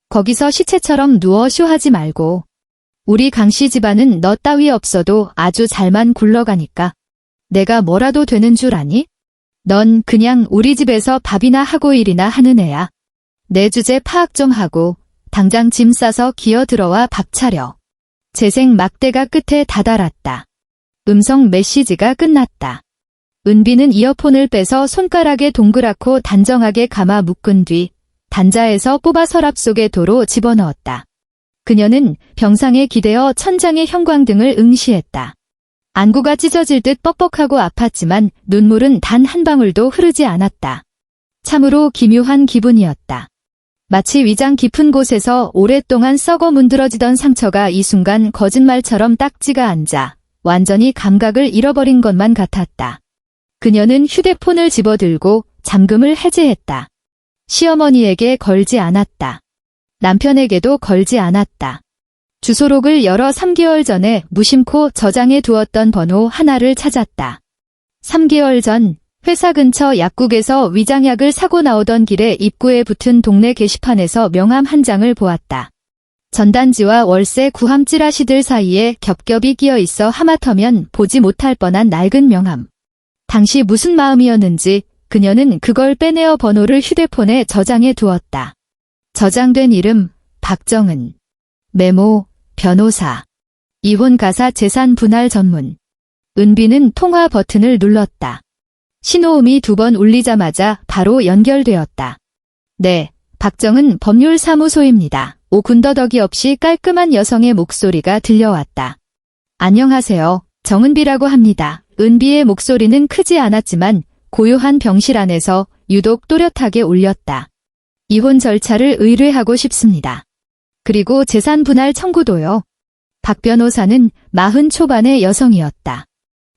거기서 시체처럼 누워 쇼하지 말고. 우리 강씨 집안은 너 따위 없어도 아주 잘만 굴러가니까. 내가 뭐라도 되는 줄 아니? 넌 그냥 우리 집에서 밥이나 하고 일이나 하는 애야. 내 주제 파악 좀 하고 당장 짐 싸서 기어 들어와 밥 차려. 재생 막대가 끝에 다다랐다. 음성 메시지가 끝났다. 은비는 이어폰을 빼서 손가락에 동그랗고 단정하게 감아 묶은 뒤 단자에서 뽑아 서랍 속에 도로 집어넣었다. 그녀는 병상에 기대어 천장의 형광등을 응시했다. 안구가 찢어질 듯 뻑뻑하고 아팠지만 눈물은 단 한 방울도 흐르지 않았다. 참으로 기묘한 기분이었다. 마치 위장 깊은 곳에서 오랫동안 썩어 문드러지던 상처가 이 순간 거짓말처럼 딱지가 앉아 완전히 감각을 잃어버린 것만 같았다. 그녀는 휴대폰을 집어들고 잠금을 해제했다. 시어머니에게 걸지 않았다. 남편에게도 걸지 않았다. 주소록을 열어 3개월 전에 무심코 저장해 두었던 번호 하나를 찾았다. 3개월 전 회사 근처 약국에서 위장약을 사고 나오던 길에 입구에 붙은 동네 게시판에서 명함 한 장을 보았다. 전단지와 월세 구함 찌라시들 사이에 겹겹이 끼어 있어 하마터면 보지 못할 뻔한 낡은 명함. 당시 무슨 마음이었는지 그녀는 그걸 빼내어 번호를 휴대폰에 저장해 두었다. 저장된 이름 박정은. 메모 변호사. 이혼 가사 재산 분할 전문. 은비는 통화 버튼을 눌렀다. 신호음이 2번 울리자마자 바로 연결되었다. 네, 박정은 법률사무소입니다. 군더더기 없이 깔끔한 여성의 목소리가 들려왔다. 안녕하세요. 정은비라고 합니다. 은비의 목소리는 크지 않았지만 고요한 병실 안에서 유독 또렷하게 울렸다. 이혼 절차를 의뢰하고 싶습니다. 그리고 재산 분할 청구도요. 박 변호사는 40 초반의 여성이었다.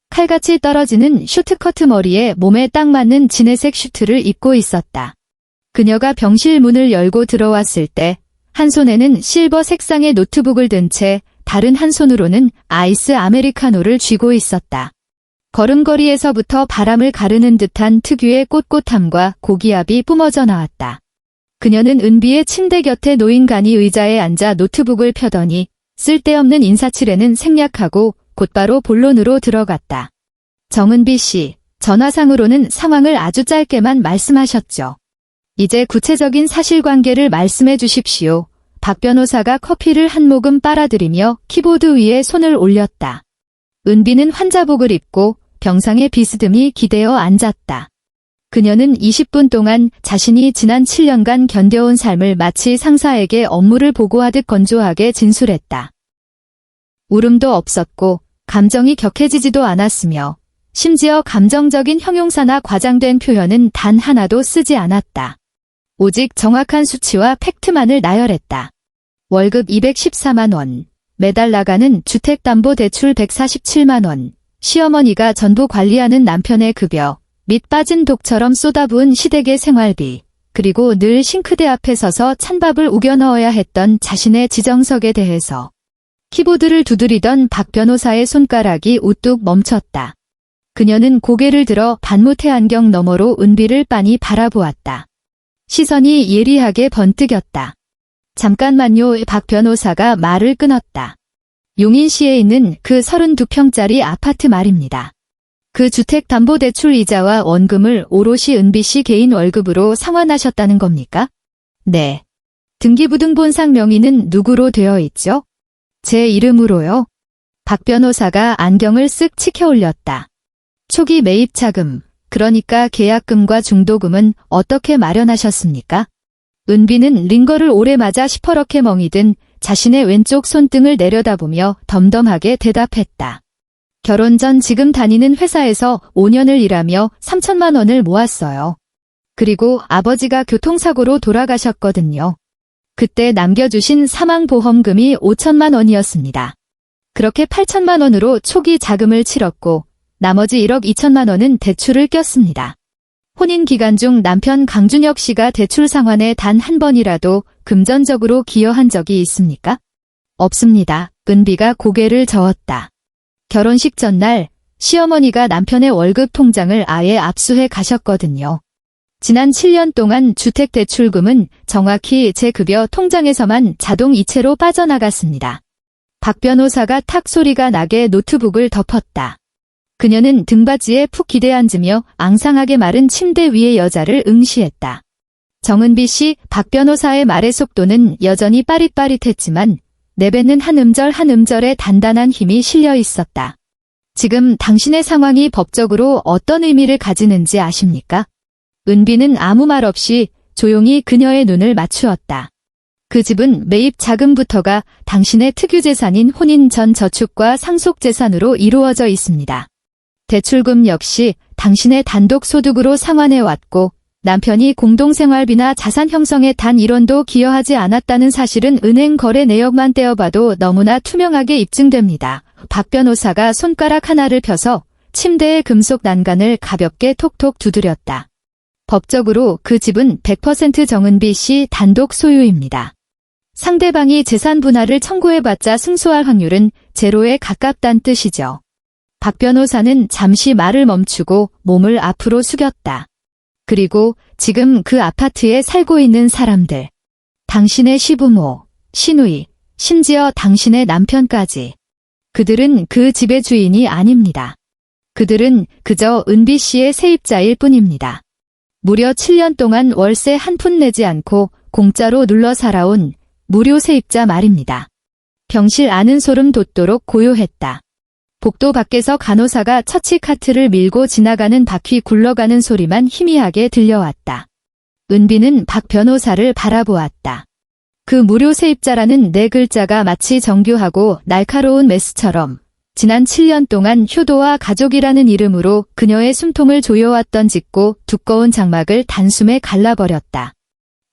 칼같이 떨어지는 슈트커트 머리에 몸에 딱 맞는 진회색 슈트를 입고 있었다. 그녀가 병실 문을 열고 들어왔을 때 한 손에는 실버 색상의 노트북을 든 채 다른 한 손으로는 아이스 아메리카노를 쥐고 있었다. 걸음걸이에서부터 바람을 가르는 듯한 특유의 꼿꼿함과 고기압이 뿜어져 나왔다. 그녀는 은비의 침대 곁에 놓인 간이 의자에 앉아 노트북을 펴더니 쓸데없는 인사치레는 생략하고 곧바로 본론으로 들어갔다. 정은비 씨, 전화상으로는 상황을 아주 짧게만 말씀하셨죠. 이제 구체적인 사실관계를 말씀해 주십시오. 박 변호사가 커피를 한 모금 빨아들이며 키보드 위에 손을 올렸다. 은비는 환자복을 입고 병상에 비스듬히 기대어 앉았다. 그녀는 20분 동안 자신이 지난 7년간 견뎌온 삶을 마치 상사에게 업무를 보고하듯 건조하게 진술했다. 울음도 없었고 감정이 격해지지도 않았으며 심지어 감정적인 형용사나 과장된 표현은 단 하나도 쓰지 않았다. 오직 정확한 수치와 팩트만을 나열했다. 월급 214만 원, 매달 나가는 주택담보대출 147만 원, 시어머니가 전부 관리하는 남편의 급여, 및 빠진 독처럼 쏟아부은 시댁의 생활비, 그리고 늘 싱크대 앞에 서서 찬밥을 우겨 넣어야 했던 자신의 지정석에 대해서 키보드를 두드리던 박 변호사의 손가락이 우뚝 멈췄다. 그녀는 고개를 들어 반무태 안경 너머로 은비를 빤히 바라보았다. 시선이 예리하게 번뜩였다. 잠깐만요. 박 변호사가 말을 끊었다. 용인시에 있는 그 32평짜리 아파트 말입니다. 그 주택담보대출 이자와 원금을 오롯이 은비씨 개인 월급으로 상환하셨다는 겁니까? 네. 등기부등본상 명의는 누구로 되어 있죠? 제 이름으로요. 박 변호사가 안경을 쓱 치켜 올렸다. 초기 매입 자금, 그러니까 계약금과 중도금은 어떻게 마련하셨습니까? 은비는 링거를 오래 맞아 시퍼렇게 멍이 든 자신의 왼쪽 손등을 내려다보며 덤덤하게 대답했다. 결혼 전 지금 다니는 회사에서 5년을 일하며 3천만 원을 모았어요. 그리고 아버지가 교통사고로 돌아가셨거든요. 그때 남겨주신 사망보험금이 5천만 원이었습니다. 그렇게 8천만 원으로 초기 자금을 치렀고 나머지 1억 2천만 원은 대출을 꼈습니다. 혼인 기간 중 남편 강준혁 씨가 대출 상환에 단 한 번이라도 금전적으로 기여한 적이 있습니까? 없습니다. 은비가 고개를 저었다. 결혼식 전날 시어머니가 남편의 월급 통장을 아예 압수해 가셨거든요. 지난 7년 동안 주택대출금은 정확히 제 급여 통장에서만 자동 이체로 빠져나갔습니다. 박 변호사가 탁 소리가 나게 노트북을 덮었다. 그녀는 등받이에 푹 기대앉으며 앙상하게 마른 침대 위의 여자를 응시했다. 정은비 씨, 박 변호사의 말의 속도는 여전히 빠릿빠릿했지만 내뱉는 한 음절 한 음절에 단단한 힘이 실려 있었다. 지금 당신의 상황이 법적으로 어떤 의미를 가지는지 아십니까? 은비는 아무 말 없이 조용히 그녀의 눈을 맞추었다. 그 집은 매입 자금부터가 당신의 특유재산인 혼인 전 저축과 상속재산으로 이루어져 있습니다. 대출금 역시 당신의 단독 소득으로 상환해왔고 남편이 공동생활비나 자산 형성에 단 1원도 기여하지 않았다는 사실은 은행 거래 내역만 떼어봐도 너무나 투명하게 입증됩니다. 박 변호사가 손가락 하나를 펴서 침대의 금속 난간을 가볍게 톡톡 두드렸다. 법적으로 그 집은 100% 정은비 씨 단독 소유입니다. 상대방이 재산 분할을 청구해봤자 승소할 확률은 제로에 가깝다는 뜻이죠. 박 변호사는 잠시 말을 멈추고 몸을 앞으로 숙였다. 그리고 지금 그 아파트에 살고 있는 사람들, 당신의 시부모, 시누이, 심지어 당신의 남편까지. 그들은 그 집의 주인이 아닙니다. 그들은 그저 은비 씨의 세입자일 뿐입니다. 무려 7년 동안 월세 한 푼 내지 않고 공짜로 눌러 살아온 무료 세입자 말입니다. 병실 안은 소름 돋도록 고요했다. 복도 밖에서 간호사가 처치 카트를 밀고 지나가는 바퀴 굴러가는 소리만 희미하게 들려왔다. 은비는 박 변호사를 바라보았다. 그 무료 세입자라는 네 글자가 마치 정교하고 날카로운 메스처럼 지난 7년 동안 효도와 가족이라는 이름으로 그녀의 숨통을 조여왔던 짙고 두꺼운 장막을 단숨에 갈라버렸다.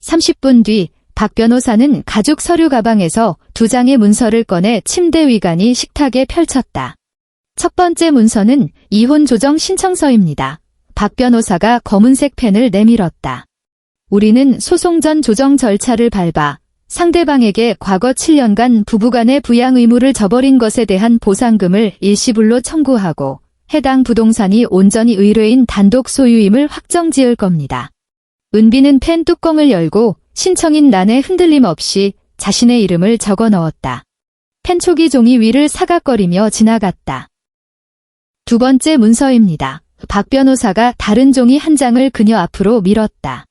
30분 뒤 박 변호사는 가죽 서류 가방에서 2장의 문서를 꺼내 침대 위간이 식탁에 펼쳤다. 첫 번째 문서는 이혼 조정 신청서입니다. 박 변호사가 검은색 펜을 내밀었다. 우리는 소송 전 조정 절차를 밟아 상대방에게 과거 7년간 부부간의 부양 의무를 저버린 것에 대한 보상금을 일시불로 청구하고 해당 부동산이 온전히 의뢰인 단독 소유임을 확정지을 겁니다. 은비는 펜 뚜껑을 열고 신청인 란에 흔들림 없이 자신의 이름을 적어 넣었다. 펜촉이 종이 위를 사각거리며 지나갔다. 두 번째 문서입니다. 박 변호사가 다른 종이 한 장을 그녀 앞으로 밀었다.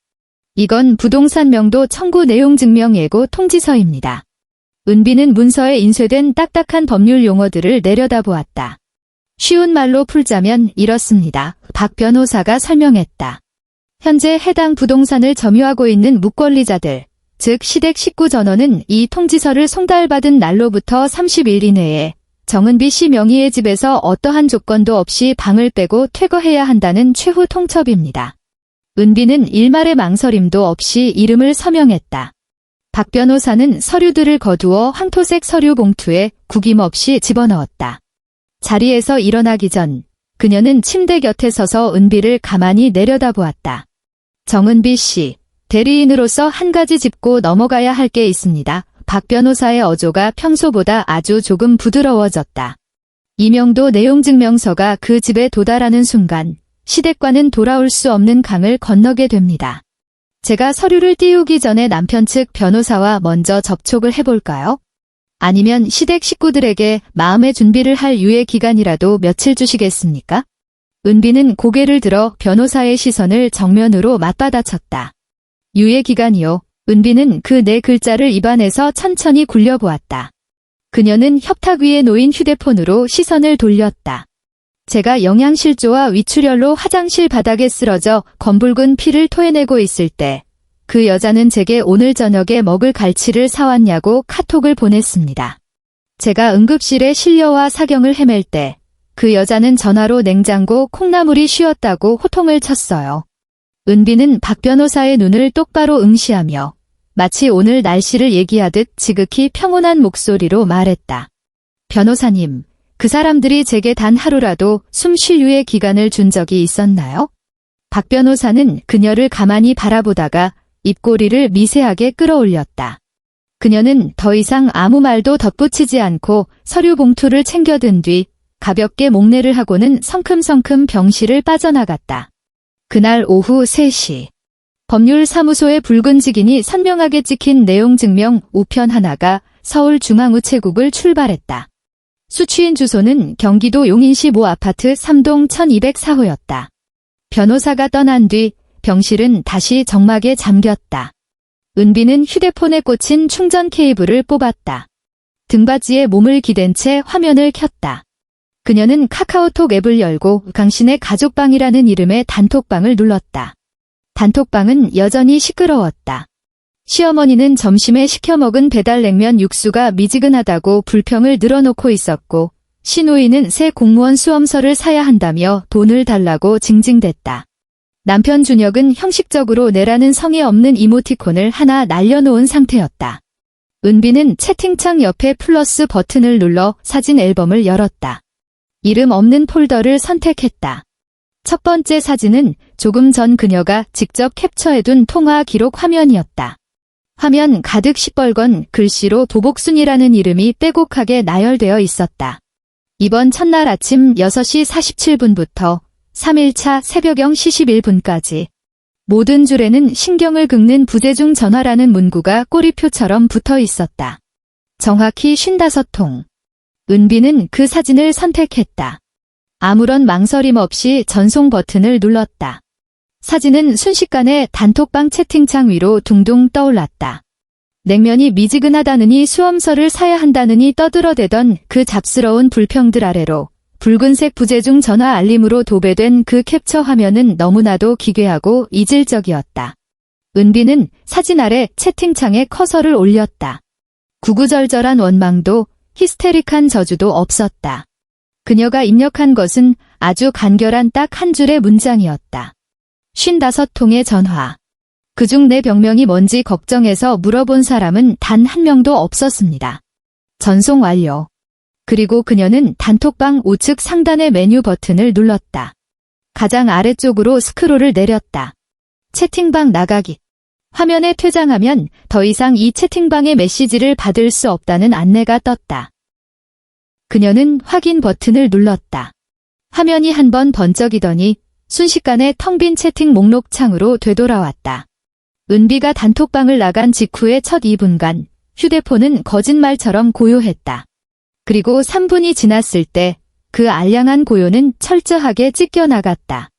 이건 부동산 명도 청구 내용 증명 예고 통지서입니다. 은비는 문서에 인쇄된 딱딱한 법률 용어들을 내려다보았다. 쉬운 말로 풀자면 이렇습니다. 박 변호사가 설명했다. 현재 해당 부동산을 점유하고 있는 묵권리자들, 즉 시댁 식구 전원은 이 통지서를 송달받은 날로부터 30일 이내에 정은비 씨 명의의 집에서 어떠한 조건도 없이 방을 빼고 퇴거해야 한다는 최후 통첩입니다. 은비는 일말의 망설임도 없이 이름을 서명했다. 박 변호사는 서류들을 거두어 황토색 서류 봉투에 구김없이 집어넣었다. 자리에서 일어나기 전 그녀는 침대 곁에 서서 은비를 가만히 내려다보았다. 정은비 씨, 대리인으로서 한 가지 짚고 넘어가야 할 게 있습니다. 박 변호사의 어조가 평소보다 아주 조금 부드러워졌다. 이명도 내용증명서가 그 집에 도달하는 순간 시댁과는 돌아올 수 없는 강을 건너게 됩니다. 제가 서류를 띄우기 전에 남편 측 변호사와 먼저 접촉을 해볼까요? 아니면 시댁 식구들에게 마음의 준비를 할 유예 기간이라도 며칠 주시겠습니까? 은비는 고개를 들어 변호사의 시선을 정면으로 맞받아쳤다. 유예 기간이요. 은비는 그 네 글자를 입안에서 천천히 굴려보았다. 그녀는 협탁 위에 놓인 휴대폰으로 시선을 돌렸다. 제가 영양실조와 위출혈로 화장실 바닥에 쓰러져 검붉은 피를 토해내고 있을 때 그 여자는 제게 오늘 저녁에 먹을 갈치를 사왔냐고 카톡을 보냈습니다. 제가 응급실에 실려와 사경을 헤맬 때 그 여자는 전화로 냉장고 콩나물이 쉬었다고 호통을 쳤어요. 은비는 박 변호사의 눈을 똑바로 응시하며 마치 오늘 날씨를 얘기하듯 지극히 평온한 목소리로 말했다. 변호사님, 그 사람들이 제게 단 하루라도 숨 쉴 유예 기간을 준 적이 있었나요? 박 변호사는 그녀를 가만히 바라보다가 입꼬리를 미세하게 끌어올렸다. 그녀는 더 이상 아무 말도 덧붙이지 않고 서류 봉투를 챙겨든 뒤 가볍게 목례를 하고는 성큼성큼 병실을 빠져나갔다. 그날 오후 3시. 법률사무소의 붉은 직인이 선명하게 찍힌 내용 증명 우편 하나가 서울중앙우체국을 출발했다. 수취인 주소는 경기도 용인시 모 아파트 3동 1204호였다. 변호사가 떠난 뒤 병실은 다시 적막에 잠겼다. 은비는 휴대폰에 꽂힌 충전 케이블을 뽑았다. 등받이에 몸을 기댄 채 화면을 켰다. 그녀는 카카오톡 앱을 열고 강신의 가족방이라는 이름의 단톡방을 눌렀다. 단톡방은 여전히 시끄러웠다. 시어머니는 점심에 시켜먹은 배달냉면 육수가 미지근하다고 불평을 늘어놓고 있었고, 시누이는 새 공무원 수험서를 사야 한다며 돈을 달라고 징징댔다. 남편 준혁은 형식적으로 내라는 성의 없는 이모티콘을 하나 날려놓은 상태였다. 은비는 채팅창 옆에 플러스 버튼을 눌러 사진 앨범을 열었다. 이름 없는 폴더를 선택했다. 첫 번째 사진은 조금 전 그녀가 직접 캡처해둔 통화 기록 화면이었다. 화면 가득 시뻘건 글씨로 도복순이라는 이름이 빼곡하게 나열되어 있었다. 이번 첫날 아침 6시 47분부터 3일차 새벽 0시 11분까지 모든 줄에는 신경을 긁는 부재중 전화라는 문구가 꼬리표처럼 붙어 있었다. 정확히 55통. 은비는 그 사진을 선택했다. 아무런 망설임 없이 전송 버튼을 눌렀다. 사진은 순식간에 단톡방 채팅창 위로 둥둥 떠올랐다. 냉면이 미지근하다느니 수험서를 사야 한다느니 떠들어대던 그 잡스러운 불평들 아래로 붉은색 부재중 전화 알림으로 도배된 그 캡처 화면은 너무나도 기괴하고 이질적이었다. 은비는 사진 아래 채팅창에 커서를 올렸다. 구구절절한 원망도 히스테릭한 저주도 없었다. 그녀가 입력한 것은 아주 간결한 딱 한 줄의 문장이었다. 55통의 전화. 그중 내 병명이 뭔지 걱정해서 물어본 사람은 단 한 명도 없었습니다. 전송 완료. 그리고 그녀는 단톡방 우측 상단의 메뉴 버튼을 눌렀다. 가장 아래쪽으로 스크롤을 내렸다. 채팅방 나가기. 화면에 퇴장하면 더 이상 이 채팅방의 메시지를 받을 수 없다는 안내가 떴다. 그녀는 확인 버튼을 눌렀다. 화면이 한 번 번쩍이더니 순식간에 텅 빈 채팅 목록 창으로 되돌아왔다. 은비가 단톡방을 나간 직후의 첫 2분간 휴대폰은 거짓말처럼 고요했다. 그리고 3분이 지났을 때 그 알량한 고요는 철저하게 찢겨나갔다.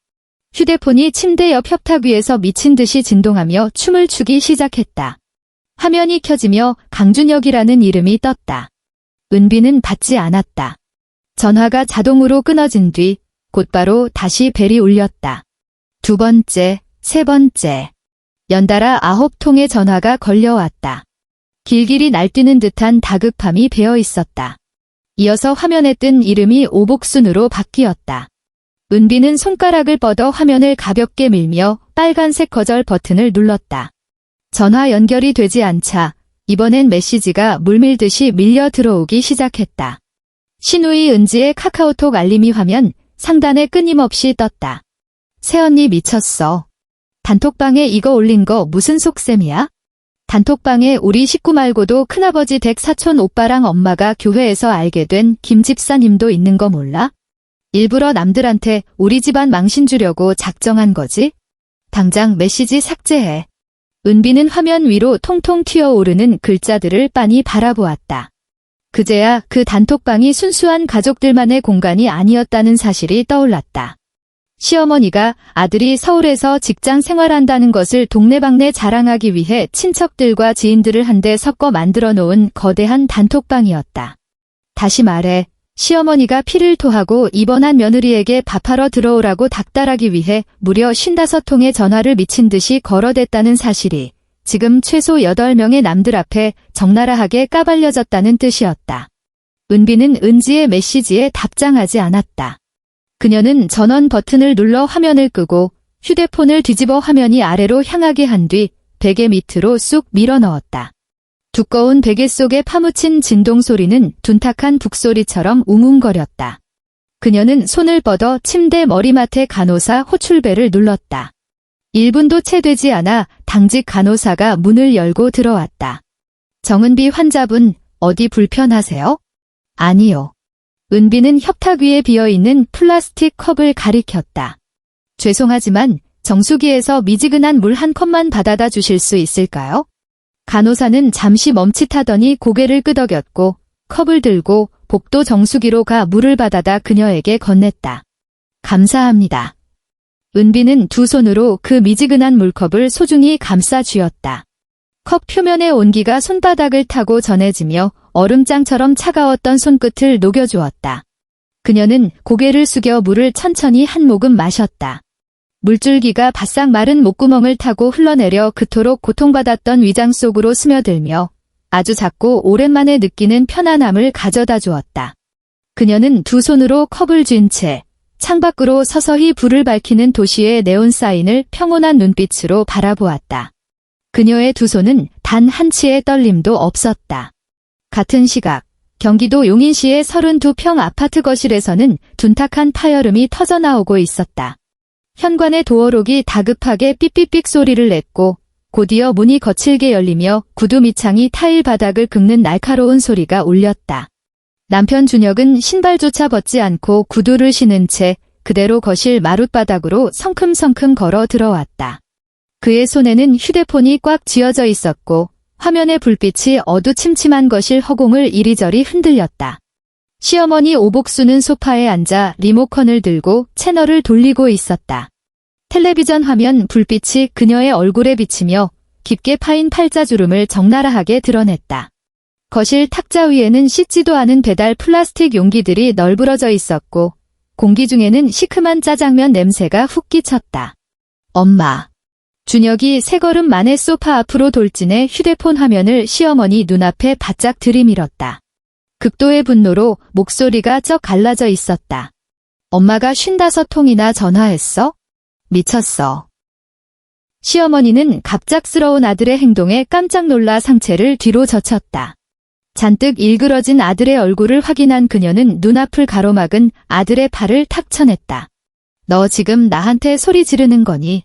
휴대폰이 침대 옆 협탁 위에서 미친 듯이 진동하며 춤을 추기 시작했다. 화면이 켜지며 강준혁이라는 이름이 떴다. 은비는 받지 않았다. 전화가 자동으로 끊어진 뒤 곧바로 다시 벨이 울렸다. 두 번째, 세 번째. 연달아 9통의 전화가 걸려왔다. 길길이 날뛰는 듯한 다급함이 배어 있었다. 이어서 화면에 뜬 이름이 오복순으로 바뀌었다. 은비는 손가락을 뻗어 화면을 가볍게 밀며 빨간색 거절 버튼을 눌렀다. 전화 연결이 되지 않자 이번엔 메시지가 물밀듯이 밀려 들어오기 시작했다. 시누이 은지의 카카오톡 알림이 화면 상단에 끊임없이 떴다. 새언니 미쳤어. 단톡방에 이거 올린 거 무슨 속셈이야? 단톡방에 우리 식구 말고도 큰아버지 댁 사촌 오빠랑 엄마가 교회에서 알게 된 김 집사님도 있는 거 몰라? 일부러 남들한테 우리 집안 망신 주려고 작정한 거지? 당장 메시지 삭제해. 은비는 화면 위로 통통 튀어오르는 글자들을 빤히 바라보았다. 그제야 그 단톡방이 순수한 가족들만의 공간이 아니었다는 사실이 떠올랐다. 시어머니가 아들이 서울에서 직장 생활한다는 것을 동네방네 자랑하기 위해 친척들과 지인들을 한데 섞어 만들어 놓은 거대한 단톡방이었다. 다시 말해 시어머니가 피를 토하고 입원한 며느리에게 밥하러 들어오라고 닥달하기 위해 무려 55통의 전화를 미친 듯이 걸어댔다는 사실이 지금 최소 8명의 남들 앞에 적나라하게 까발려졌다는 뜻이었다. 은비는 은지의 메시지에 답장하지 않았다. 그녀는 전원 버튼을 눌러 화면을 끄고 휴대폰을 뒤집어 화면이 아래로 향하게 한 뒤 베개 밑으로 쑥 밀어 넣었다. 두꺼운 베개 속에 파묻힌 진동 소리는 둔탁한 북소리처럼 웅웅거렸다. 그녀는 손을 뻗어 침대 머리맡에 간호사 호출벨을 눌렀다. 1분도 채 되지 않아 당직 간호사가 문을 열고 들어왔다. 정은비 환자분, 어디 불편하세요? 아니요. 은비는 협탁 위에 비어있는 플라스틱 컵을 가리켰다. 죄송하지만 정수기에서 미지근한 물 한 컵만 받아다 주실 수 있을까요? 간호사는 잠시 멈칫하더니 고개를 끄덕였고 컵을 들고 복도 정수기로 가 물을 받아다 그녀에게 건넸다. 감사합니다. 은비는 두 손으로 그 미지근한 물컵을 소중히 감싸 쥐었다. 컵 표면의 온기가 손바닥을 타고 전해지며 얼음장처럼 차가웠던 손끝을 녹여주었다. 그녀는 고개를 숙여 물을 천천히 한 모금 마셨다. 물줄기가 바싹 마른 목구멍을 타고 흘러내려 그토록 고통받았던 위장 속으로 스며들며 아주 작고 오랜만에 느끼는 편안함을 가져다 주었다. 그녀는 두 손으로 컵을 쥔 채 창밖으로 서서히 불을 밝히는 도시의 네온 사인을 평온한 눈빛으로 바라보았다. 그녀의 두 손은 단 한 치의 떨림도 없었다. 같은 시각, 경기도 용인시의 32평 아파트 거실에서는 둔탁한 파열음이 터져나오고 있었다. 현관의 도어록이 다급하게 삐삐삑 소리를 냈고 곧이어 문이 거칠게 열리며 구두 밑창이 타일 바닥을 긁는 날카로운 소리가 울렸다. 남편 준혁은 신발조차 벗지 않고 구두를 신은 채 그대로 거실 마룻바닥으로 성큼성큼 걸어 들어왔다. 그의 손에는 휴대폰이 꽉 쥐어져 있었고 화면의 불빛이 어두침침한 거실 허공을 이리저리 흔들렸다. 시어머니 오복수는 소파에 앉아 리모컨을 들고 채널을 돌리고 있었다. 텔레비전 화면 불빛이 그녀의 얼굴에 비치며 깊게 파인 팔자주름을 적나라하게 드러냈다. 거실 탁자 위에는 씻지도 않은 배달 플라스틱 용기들이 널브러져 있었고 공기 중에는 시큼한 짜장면 냄새가 훅 끼쳤다. 엄마. 준혁이 세 걸음 만에 소파 앞으로 돌진해 휴대폰 화면을 시어머니 눈앞에 바짝 들이밀었다. 극도의 분노로 목소리가 쩍 갈라져 있었다. 엄마가 55통이나 전화했어? 미쳤어. 시어머니는 갑작스러운 아들의 행동에 깜짝 놀라 상체를 뒤로 젖혔다. 잔뜩 일그러진 아들의 얼굴을 확인한 그녀는 눈앞을 가로막은 아들의 팔을 탁 쳐냈다. 너 지금 나한테 소리 지르는 거니?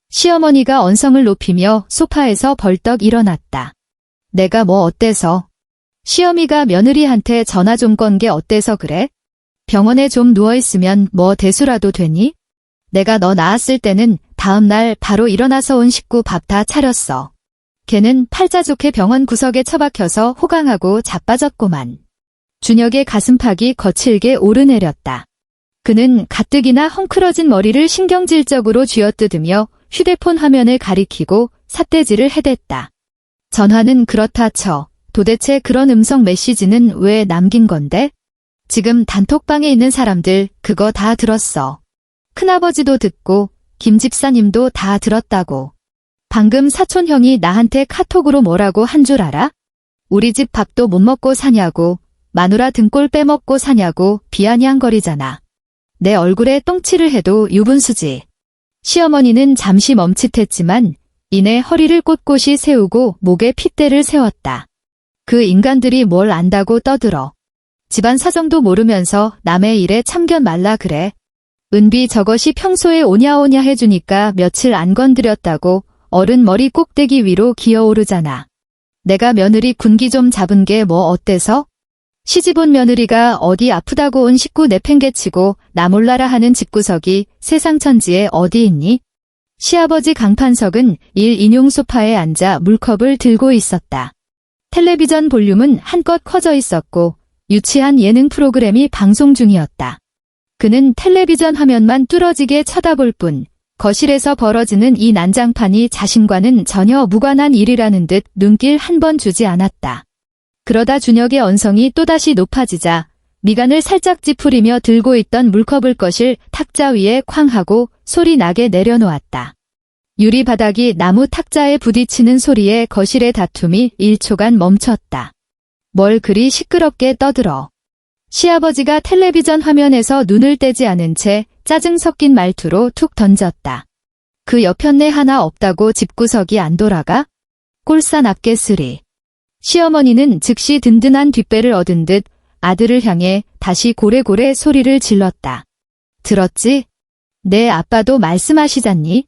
시어머니가 언성을 높이며 소파에서 벌떡 일어났다. 내가 뭐 어때서? 시어미가 며느리한테 전화 좀 건 게 어때서 그래? 병원에 좀 누워있으면 뭐 대수라도 되니? 내가 너 낳았을 때는 다음날 바로 일어나서 온 식구 밥 다 차렸어. 걔는 팔자 좋게 병원 구석에 처박혀서 호강하고 자빠졌고만. 준혁의 가슴팍이 거칠게 오르내렸다. 그는 가뜩이나 헝클어진 머리를 신경질적으로 쥐어뜯으며 휴대폰 화면을 가리키고 삿대질을 해댔다. 전화는 그렇다 쳐. 도대체 그런 음성 메시지는 왜 남긴 건데? 지금 단톡방에 있는 사람들 그거 다 들었어. 큰아버지도 듣고 김 집사님도 다 들었다고. 방금 사촌 형이 나한테 카톡으로 뭐라고 한 줄 알아? 우리 집 밥도 못 먹고 사냐고, 마누라 등골 빼먹고 사냐고 비아냥거리잖아. 내 얼굴에 똥칠을 해도 유분수지. 시어머니는 잠시 멈칫했지만 이내 허리를 꼿꼿이 세우고 목에 핏대를 세웠다. 그 인간들이 뭘 안다고 떠들어. 집안 사정도 모르면서 남의 일에 참견 말라 그래. 은비 저것이 평소에 오냐오냐 해주니까 며칠 안 건드렸다고 어른 머리 꼭대기 위로 기어오르잖아. 내가 며느리 군기 좀 잡은 게 뭐 어때서? 시집온 며느리가 어디 아프다고 온 식구 내팽개치고 나 몰라라 하는 집구석이 세상 천지에 어디 있니? 시아버지 강판석은 1인용 소파에 앉아 물컵을 들고 있었다. 텔레비전 볼륨은 한껏 커져 있었고 유치한 예능 프로그램이 방송 중이었다. 그는 텔레비전 화면만 뚫어지게 쳐다볼 뿐 거실에서 벌어지는 이 난장판이 자신과는 전혀 무관한 일이라는 듯 눈길 한 번 주지 않았다. 그러다 준혁의 언성이 또다시 높아지자 미간을 살짝 찌푸리며 들고 있던 물컵을 거실 탁자 위에 쾅 하고 소리 나게 내려놓았다. 유리 바닥이 나무 탁자에 부딪히는 소리에 거실의 다툼이 1초간 멈췄다. 뭘 그리 시끄럽게 떠들어. 시아버지가 텔레비전 화면에서 눈을 떼지 않은 채 짜증 섞인 말투로 툭 던졌다. 그 여편네 하나 없다고 집구석이 안 돌아가? 꼴싸 납겠으리. 시어머니는 즉시 든든한 뒷배를 얻은 듯 아들을 향해 다시 고래고래 소리를 질렀다. 들었지? 내 아빠도 말씀하시잖니?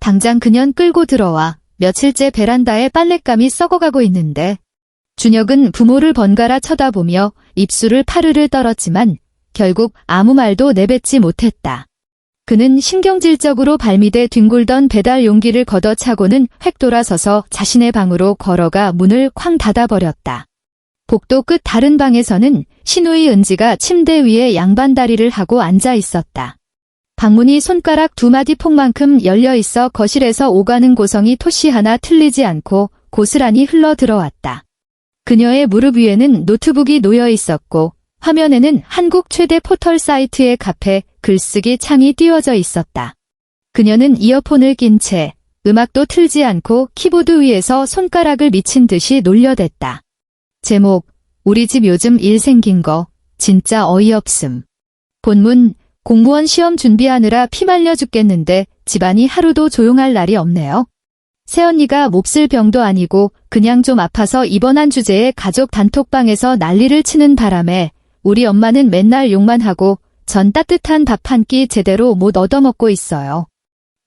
당장 그년 끌고 들어와 며칠째 베란다에 빨랫감이 썩어가고 있는데 준혁은 부모를 번갈아 쳐다보며 입술을 파르르 떨었지만 결국 아무 말도 내뱉지 못했다. 그는 신경질적으로 발밑에 뒹굴던 배달 용기를 걷어차고는 획 돌아서서 자신의 방으로 걸어가 문을 쾅 닫아버렸다. 복도 끝 다른 방에서는 시누이 은지가 침대 위에 양반다리를 하고 앉아 있었다. 방문이 손가락 2마디 폭만큼 열려 있어 거실에서 오가는 고성이 토시 하나 틀리지 않고 고스란히 흘러 들어왔다. 그녀의 무릎 위에는 노트북이 놓여 있었고 화면에는 한국 최대 포털 사이트의 카페 글쓰기 창이 띄워져 있었다. 그녀는 이어폰을 낀 채 음악도 틀지 않고 키보드 위에서 손가락을 미친 듯이 놀려댔다. 제목, 우리 집 요즘 일 생긴 거 진짜 어이없음. 본문, 공무원 시험 준비하느라 피 말려 죽겠는데 집안이 하루도 조용할 날이 없네요. 새언니가 몹쓸 병도 아니고 그냥 좀 아파서 입원한 주제에 가족 단톡방에서 난리를 치는 바람에 우리 엄마는 맨날 욕만 하고 전 따뜻한 밥 한 끼 제대로 못 얻어먹고 있어요.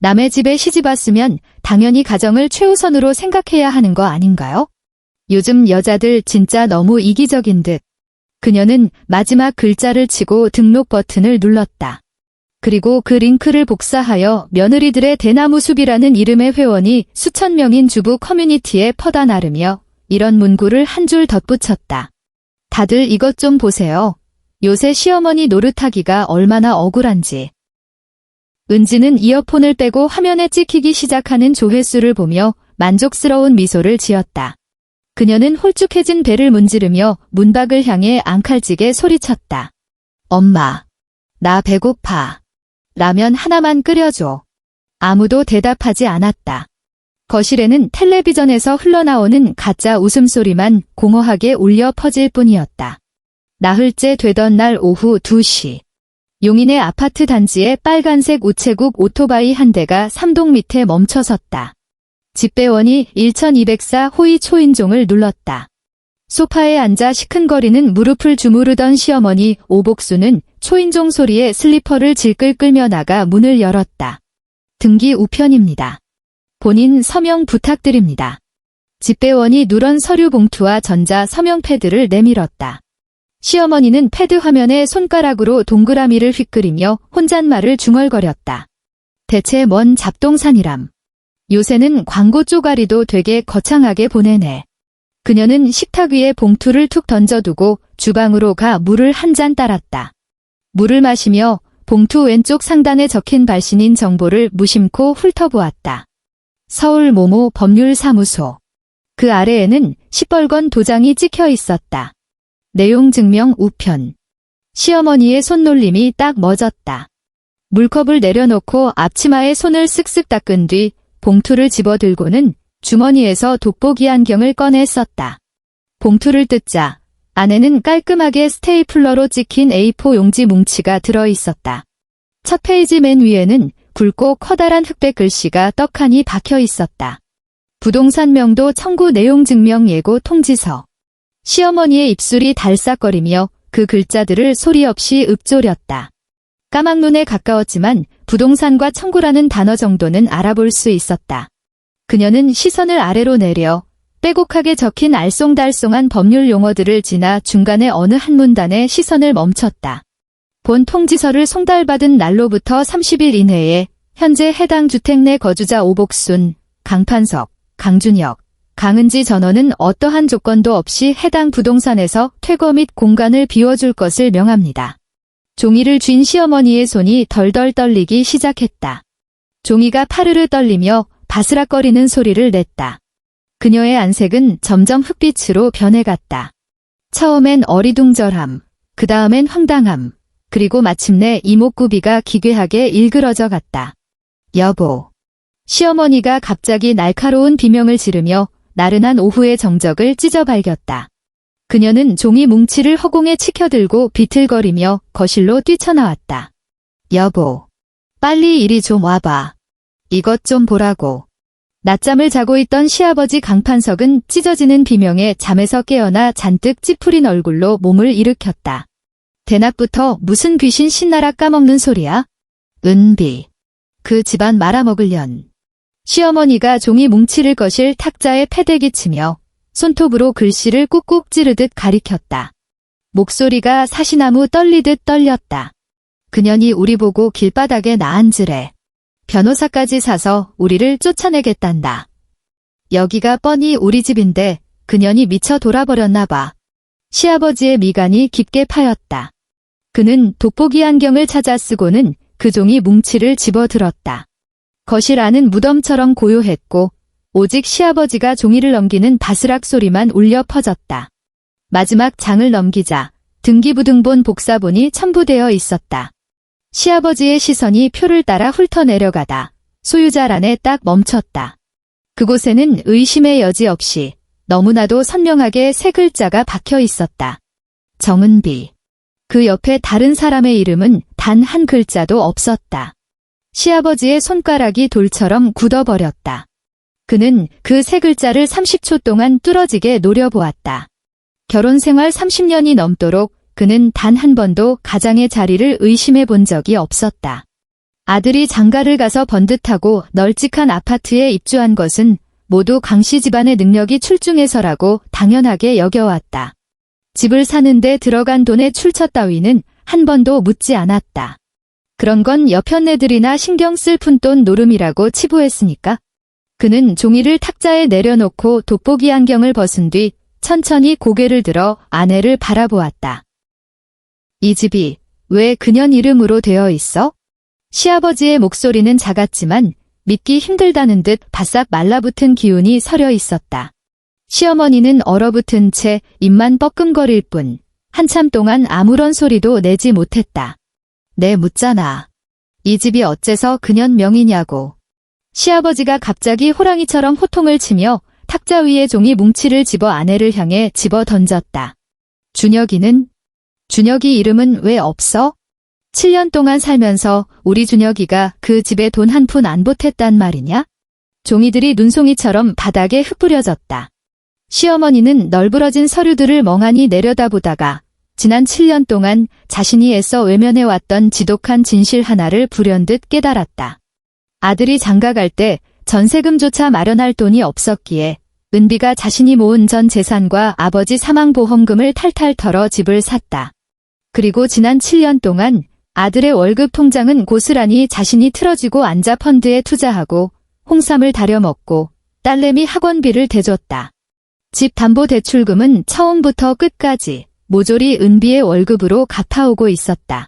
남의 집에 시집 왔으면 당연히 가정을 최우선으로 생각해야 하는 거 아닌가요? 요즘 여자들 진짜 너무 이기적인 듯. 그녀는 마지막 글자를 치고 등록 버튼을 눌렀다. 그리고 그 링크를 복사하여 며느리들의 대나무 숲이라는 이름의 회원이 수천 명인 주부 커뮤니티에 퍼다 나르며 이런 문구를 한 줄 덧붙였다. 다들 이것 좀 보세요. 요새 시어머니 노릇하기가 얼마나 억울한지. 은지는 이어폰을 빼고 화면에 찍히기 시작하는 조회수를 보며 만족스러운 미소를 지었다. 그녀는 홀쭉해진 배를 문지르며 문밖을 향해 앙칼지게 소리쳤다. 엄마, 나 배고파. 라면 하나만 끓여줘. 아무도 대답하지 않았다. 거실에는 텔레비전에서 흘러나오는 가짜 웃음소리만 공허하게 울려 퍼질 뿐이었다. 나흘째 되던 날 오후 2시. 용인의 아파트 단지에 빨간색 우체국 오토바이 한 대가 삼동 밑에 멈춰섰다. 집배원이 1204 호위 초인종을 눌렀다. 소파에 앉아 시큰거리는 무릎을 주무르던 시어머니 오복수는 초인종 소리에 슬리퍼를 질끌 끌며 나가 문을 열었다. 등기 우편입니다. 본인 서명 부탁드립니다. 집배원이 누런 서류 봉투와 전자 서명 패드를 내밀었다. 시어머니는 패드 화면에 손가락으로 동그라미를 휘끄리며 혼잣말을 중얼거렸다. 대체 뭔 잡동사니람. 요새는 광고 쪼가리도 되게 거창하게 보내네. 그녀는 식탁 위에 봉투를 툭 던져두고 주방으로 가 물을 한 잔 따랐다. 물을 마시며 봉투 왼쪽 상단에 적힌 발신인 정보를 무심코 훑어보았다. 서울 모모 법률사무소. 그 아래에는 시뻘건 도장이 찍혀 있었다. 내용 증명 우편. 시어머니의 손놀림이 딱 멎었다. 물컵을 내려놓고 앞치마에 손을 쓱쓱 닦은 뒤 봉투를 집어들고는 주머니에서 돋보기 안경을 꺼내 썼다. 봉투를 뜯자 안에는 깔끔하게 스테이플러로 찍힌 A4 용지 뭉치가 들어있었다. 첫 페이지 맨 위에는 굵고 커다란 흑백 글씨가 떡하니 박혀 있었다. 부동산 명도 청구 내용 증명 예고 통지서. 시어머니의 입술이 달싹거리며 그 글자들을 소리 없이 읊조렸다. 까막눈에 가까웠지만 부동산과 청구라는 단어 정도는 알아볼 수 있었다. 그녀는 시선을 아래로 내려 빼곡하게 적힌 알쏭달쏭한 법률 용어들을 지나 중간에 어느 한 문단에 시선을 멈췄다. 본 통지서를 송달받은 날로부터 30일 이내에 현재 해당 주택 내 거주자 오복순, 강판석, 강준혁, 강은지 전원은 어떠한 조건도 없이 해당 부동산에서 퇴거 및 공간을 비워줄 것을 명합니다. 종이를 쥔 시어머니의 손이 덜덜 떨리기 시작했다. 종이가 파르르 떨리며 바스락거리는 소리를 냈다. 그녀의 안색은 점점 흑빛으로 변해갔다. 처음엔 어리둥절함, 그 다음엔 황당함, 그리고 마침내 이목구비가 기괴하게 일그러져 갔다. 여보. 시어머니가 갑자기 날카로운 비명을 지르며 나른한 오후의 정적을 찢어발겼다. 그녀는 종이 뭉치를 허공에 치켜들고 비틀거리며 거실로 뛰쳐나왔다. 여보. 빨리 이리 좀 와봐. 이것 좀 보라고. 낮잠을 자고 있던 시아버지 강판석은 찢어지는 비명에 잠에서 깨어나 잔뜩 찌푸린 얼굴로 몸을 일으켰다. 대낮부터 무슨 귀신 신나라 까먹는 소리야? 은비. 그 집안 말아먹으련. 시어머니가 종이 뭉치를 거실 탁자에 패대기 치며 손톱으로 글씨를 꾹꾹 찌르듯 가리켰다. 목소리가 사시나무 떨리듯 떨렸다. 그년이 우리 보고 길바닥에 나앉으래. 변호사까지 사서 우리를 쫓아내겠단다. 여기가 뻔히 우리 집인데 그년이 미쳐 돌아버렸나 봐. 시아버지의 미간이 깊게 파였다. 그는 돋보기 안경을 찾아 쓰고는 그 종이 뭉치를 집어들었다. 거실 안은 무덤처럼 고요했고 오직 시아버지가 종이를 넘기는 바스락 소리만 울려 퍼졌다. 마지막 장을 넘기자 등기부등본 복사본이 첨부되어 있었다. 시아버지의 시선이 표를 따라 훑어내려가다 소유자란에 딱 멈췄다. 그곳에는 의심의 여지 없이 너무나도 선명하게 세 글자가 박혀 있었다. 정은비. 그 옆에 다른 사람의 이름은 단 한 글자도 없었다. 시아버지의 손가락이 돌처럼 굳어버렸다. 그는 그 세 글자를 30초 동안 뚫어지게 노려보았다. 결혼 생활 30년이 넘도록 그는 단 한 번도 가장의 자리를 의심해 본 적이 없었다. 아들이 장가를 가서 번듯하고 널찍한 아파트에 입주한 것은 모두 강씨 집안의 능력이 출중해서라고 당연하게 여겨왔다. 집을 사는데 들어간 돈의 출처 따위는 한 번도 묻지 않았다. 그런 건 여편네들이나 신경 쓸 푼돈 노름이라고 치부했으니까. 그는 종이를 탁자에 내려놓고 돋보기 안경을 벗은 뒤 천천히 고개를 들어 아내를 바라보았다. 이 집이 왜 그년 이름으로 되어 있어? 시아버지의 목소리는 작았지만 믿기 힘들다는 듯 바싹 말라붙은 기운이 서려 있었다. 시어머니는 얼어붙은 채 입만 뻐끔거릴 뿐 한참 동안 아무런 소리도 내지 못했다. 내 묻잖아. 이 집이 어째서 그년 명이냐고. 시아버지가 갑자기 호랑이처럼 호통을 치며 탁자 위에 종이 뭉치를 집어 아내를 향해 집어 던졌다. 준혁이는? 준혁이 이름은 왜 없어? 7년 동안 살면서 우리 준혁이가 그 집에 돈 한 푼 안 보탰단 말이냐? 종이들이 눈송이처럼 바닥에 흩뿌려졌다. 시어머니는 널브러진 서류들을 멍하니 내려다보다가 지난 7년 동안 자신이 애써 외면해왔던 지독한 진실 하나를 불현듯 깨달았다. 아들이 장가갈 때 전세금조차 마련할 돈이 없었기에 은비가 자신이 모은 전 재산과 아버지 사망보험금을 탈탈 털어 집을 샀다. 그리고 지난 7년 동안 아들의 월급 통장은 고스란히 자신이 틀어지고 앉아 펀드에 투자하고 홍삼을 다려먹고 딸내미 학원비를 대줬다. 집 담보대출금은 처음부터 끝까지 모조리 은비의 월급으로 갚아오고 있었다.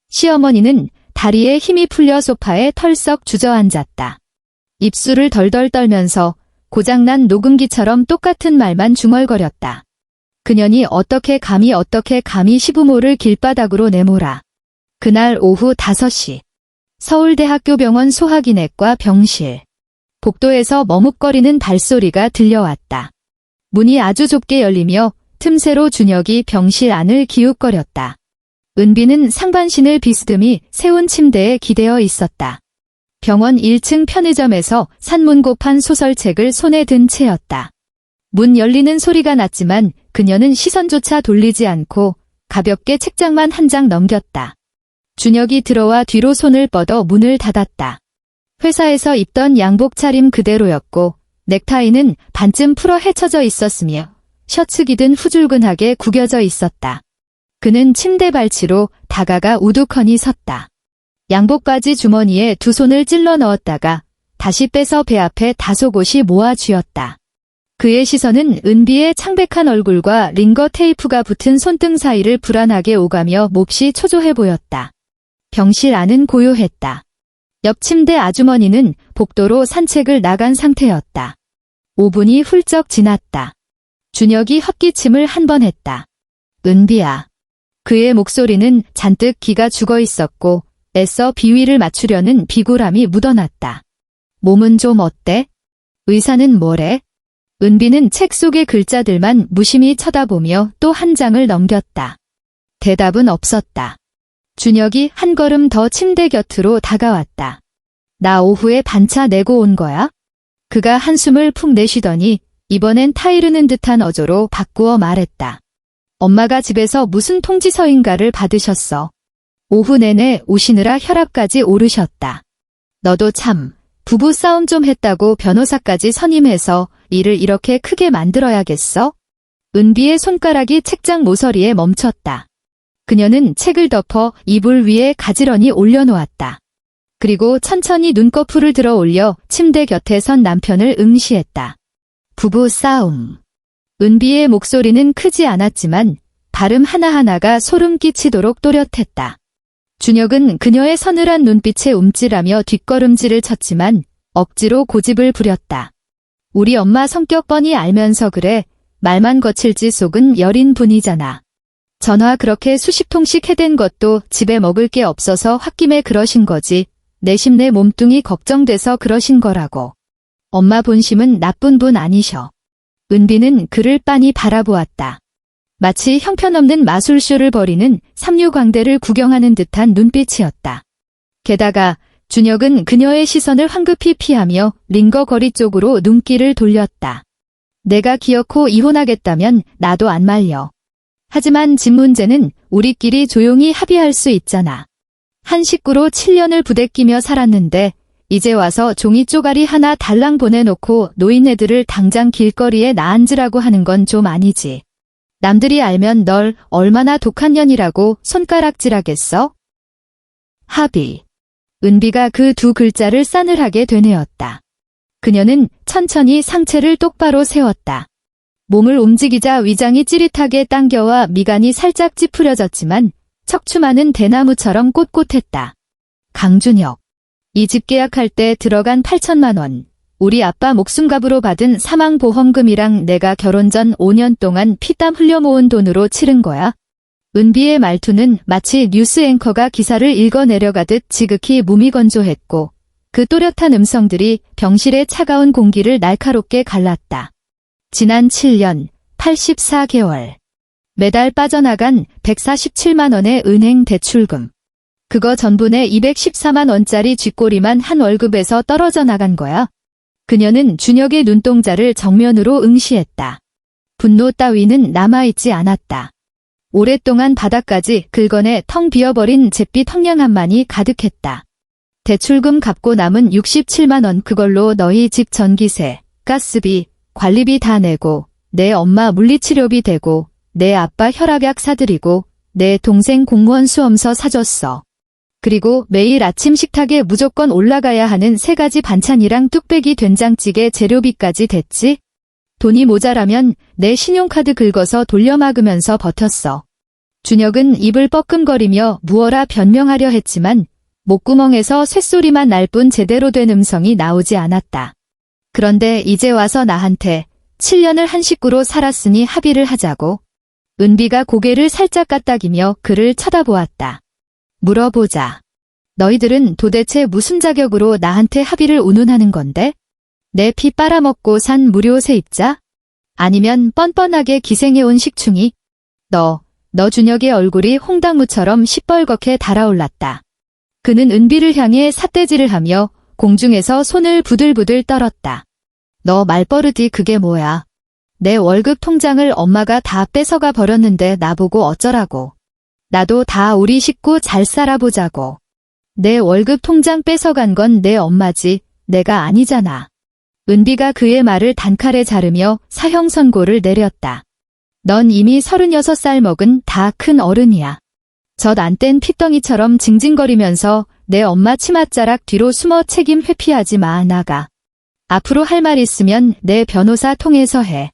시어머니는 다리에 힘이 풀려 소파에 털썩 주저앉았다. 입술을 덜덜 떨면서 고장난 녹음기처럼 똑같은 말만 중얼거렸다. 그년이 어떻게 감히 시부모를 길바닥으로 내몰아. 그날 오후 5시. 서울대학교 병원 소화기내과 병실. 복도에서 머뭇거리는 발소리가 들려왔다. 문이 아주 좁게 열리며 틈새로 준혁이 병실 안을 기웃거렸다. 은비는 상반신을 비스듬히 세운 침대에 기대어 있었다. 병원 1층 편의점에서 산문고판 소설책을 손에 든 채였다. 문 열리는 소리가 났지만 그녀는 시선조차 돌리지 않고 가볍게 책장만 한 장 넘겼다. 준혁이 들어와 뒤로 손을 뻗어 문을 닫았다. 회사에서 입던 양복 차림 그대로였고 넥타이는 반쯤 풀어 헤쳐져 있었으며 셔츠 기든 후줄근하게 구겨져 있었다. 그는 침대 발치로 다가가 우두커니 섰다. 양복 바지 주머니에 두 손을 찔러 넣었다가 다시 빼서 배 앞에 다소곳이 모아 쥐었다. 그의 시선은 은비의 창백한 얼굴과 링거 테이프가 붙은 손등 사이를 불안하게 오가며 몹시 초조해 보였다. 병실 안은 고요했다. 옆 침대 아주머니는 복도로 산책을 나간 상태였다. 5분이 훌쩍 지났다. 준혁이 헛기침을 한 번 했다. 은비야. 그의 목소리는 잔뜩 기가 죽어 있었고 애써 비위를 맞추려는 비굴함이 묻어났다. 몸은 좀 어때? 의사는 뭐래? 은비는 책 속의 글자들만 무심히 쳐다보며 또 한 장을 넘겼다. 대답은 없었다. 준혁이 한 걸음 더 침대 곁으로 다가왔다. 나 오후에 반차 내고 온 거야? 그가 한숨을 푹 내쉬더니 이번엔 타이르는 듯한 어조로 바꾸어 말했다. 엄마가 집에서 무슨 통지서인가를 받으셨어. 오후 내내 오시느라 혈압까지 오르셨다. 너도 참 부부 싸움 좀 했다고 변호사까지 선임해서 일을 이렇게 크게 만들어야겠어? 은비의 손가락이 책장 모서리에 멈췄다. 그녀는 책을 덮어 이불 위에 가지런히 올려놓았다. 그리고 천천히 눈꺼풀을 들어 올려 침대 곁에 선 남편을 응시했다. 부부 싸움. 은비의 목소리는 크지 않았지만 발음 하나하나가 소름 끼치도록 또렷했다. 준혁은 그녀의 서늘한 눈빛에 움찔하며 뒷걸음질을 쳤지만 억지로 고집을 부렸다. 우리 엄마 성격 뻔히 알면서 그래. 말만 거칠지 속은 여린 분이잖아. 전화 그렇게 수십 통씩 해댄 것도 집에 먹을 게 없어서 홧김에 그러신 거지. 내심 내 몸뚱이 걱정돼서 그러신 거라고. 엄마 본심은 나쁜 분 아니셔. 은비는 그를 빤히 바라보았다. 마치 형편없는 마술쇼를 벌이는 삼류광대를 구경하는 듯한 눈빛이었다. 게다가 준혁은 그녀의 시선을 황급히 피하며 링거 거리 쪽으로 눈길을 돌렸다. 내가 기어코 이혼하겠다면 나도 안 말려. 하지만 집 문제는 우리끼리 조용히 합의할 수 있잖아. 한 식구로 7년을 부대끼며 살았는데 이제 와서 종이 쪼가리 하나 달랑 보내놓고 노인네들을 당장 길거리에 나앉으라고 하는 건 좀 아니지. 남들이 알면 널 얼마나 독한 년이라고 손가락질하겠어? 합의. 은비가 그 두 글자를 싸늘하게 되뇌었다. 그녀는 천천히 상체를 똑바로 세웠다. 몸을 움직이자 위장이 찌릿하게 당겨와 미간이 살짝 찌푸려졌지만 척추만은 대나무처럼 꼿꼿했다. 강준혁. 이 집 계약할 때 들어간 8천만 원. 우리 아빠 목숨값으로 받은 사망보험금이랑 내가 결혼 전 5년 동안 피땀 흘려 모은 돈으로 치른 거야. 은비의 말투는 마치 뉴스 앵커가 기사를 읽어내려가듯 지극히 무미건조했고 그 또렷한 음성들이 병실의 차가운 공기를 날카롭게 갈랐다. 지난 7년, 84개월. 매달 빠져나간 147만 원의 은행 대출금. 그거 전분에 214만 원짜리 쥐꼬리만 한 월급에서 떨어져 나간 거야. 그녀는 준혁의 눈동자를 정면으로 응시했다. 분노 따위는 남아있지 않았다. 오랫동안 바닥까지 긁어내 텅 비어버린 잿빛 황량함만이 가득했다. 대출금 갚고 남은 67만 원 그걸로 너희 집 전기세, 가스비, 관리비 다 내고 내 엄마 물리치료비 대고 내 아빠 혈압약 사드리고 내 동생 공무원 수험서 사줬어. 그리고 매일 아침 식탁에 무조건 올라가야 하는 3가지 반찬이랑 뚝배기 된장찌개 재료비까지 됐지? 돈이 모자라면 내 신용카드 긁어서 돌려막으면서 버텼어. 준혁은 입을 뻐끔거리며 무어라 변명하려 했지만 목구멍에서 쇳소리만 날 뿐 제대로 된 음성이 나오지 않았다. 그런데 이제 와서 나한테 7년을 한 식구로 살았으니 합의를 하자고. 은비가 고개를 살짝 까딱이며 그를 쳐다보았다. 물어보자. 너희들은 도대체 무슨 자격으로 나한테 합의를 운운하는 건데? 내 피 빨아먹고 산 무료 세입자? 아니면 뻔뻔하게 기생해온 식충이? 너 준혁의 얼굴이 홍당무처럼 시뻘겋게 달아올랐다. 그는 은비를 향해 삿대질을 하며 공중에서 손을 부들부들 떨었다. 너 말버릇이 그게 뭐야? 내 월급 통장을 엄마가 다 뺏어가 버렸는데 나보고 어쩌라고. 나도 다 우리 식구 잘 살아보자고. 내 월급 통장 뺏어간 건 내 엄마지 내가 아니잖아. 은비가 그의 말을 단칼에 자르며 사형 선고를 내렸다. 넌 이미 36살 먹은 다 큰 어른이야. 젖 안 뗀 핏덩이처럼 징징거리면서 내 엄마 치맛자락 뒤로 숨어 책임 회피하지 마. 나가. 앞으로 할 말 있으면 내 변호사 통해서 해.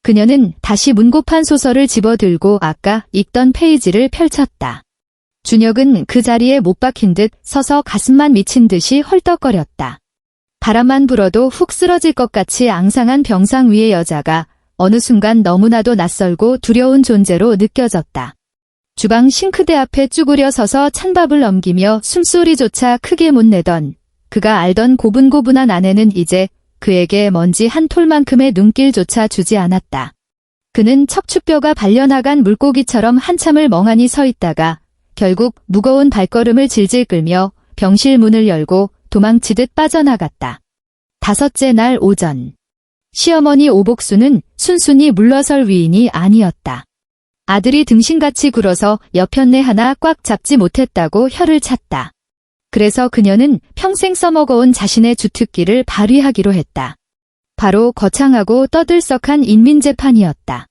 그녀는 다시 문고판 소설을 집어들고 아까 읽던 페이지를 펼쳤다. 준혁은 그 자리에 못 박힌 듯 서서 가슴만 미친 듯이 헐떡거렸다. 바람만 불어도 훅 쓰러질 것 같이 앙상한 병상 위의 여자가 어느 순간 너무나도 낯설고 두려운 존재로 느껴졌다. 주방 싱크대 앞에 쭈그려 서서 찬밥을 넘기며 숨소리조차 크게 못 내던 그가 알던 고분고분한 아내는 이제 그에게 먼지 한 톨만큼의 눈길조차 주지 않았다. 그는 척추뼈가 발려나간 물고기처럼 한참을 멍하니 서 있다가 결국 무거운 발걸음을 질질 끌며 병실 문을 열고 도망치듯 빠져나갔다. 5째 날 오전. 시어머니 오복수는 순순히 물러설 위인이 아니었다. 아들이 등신같이 굴어서 여편네 하나 꽉 잡지 못했다고 혀를 찼다. 그래서 그녀는 평생 써먹어온 자신의 주특기를 발휘하기로 했다. 바로 거창하고 떠들썩한 인민재판이었다.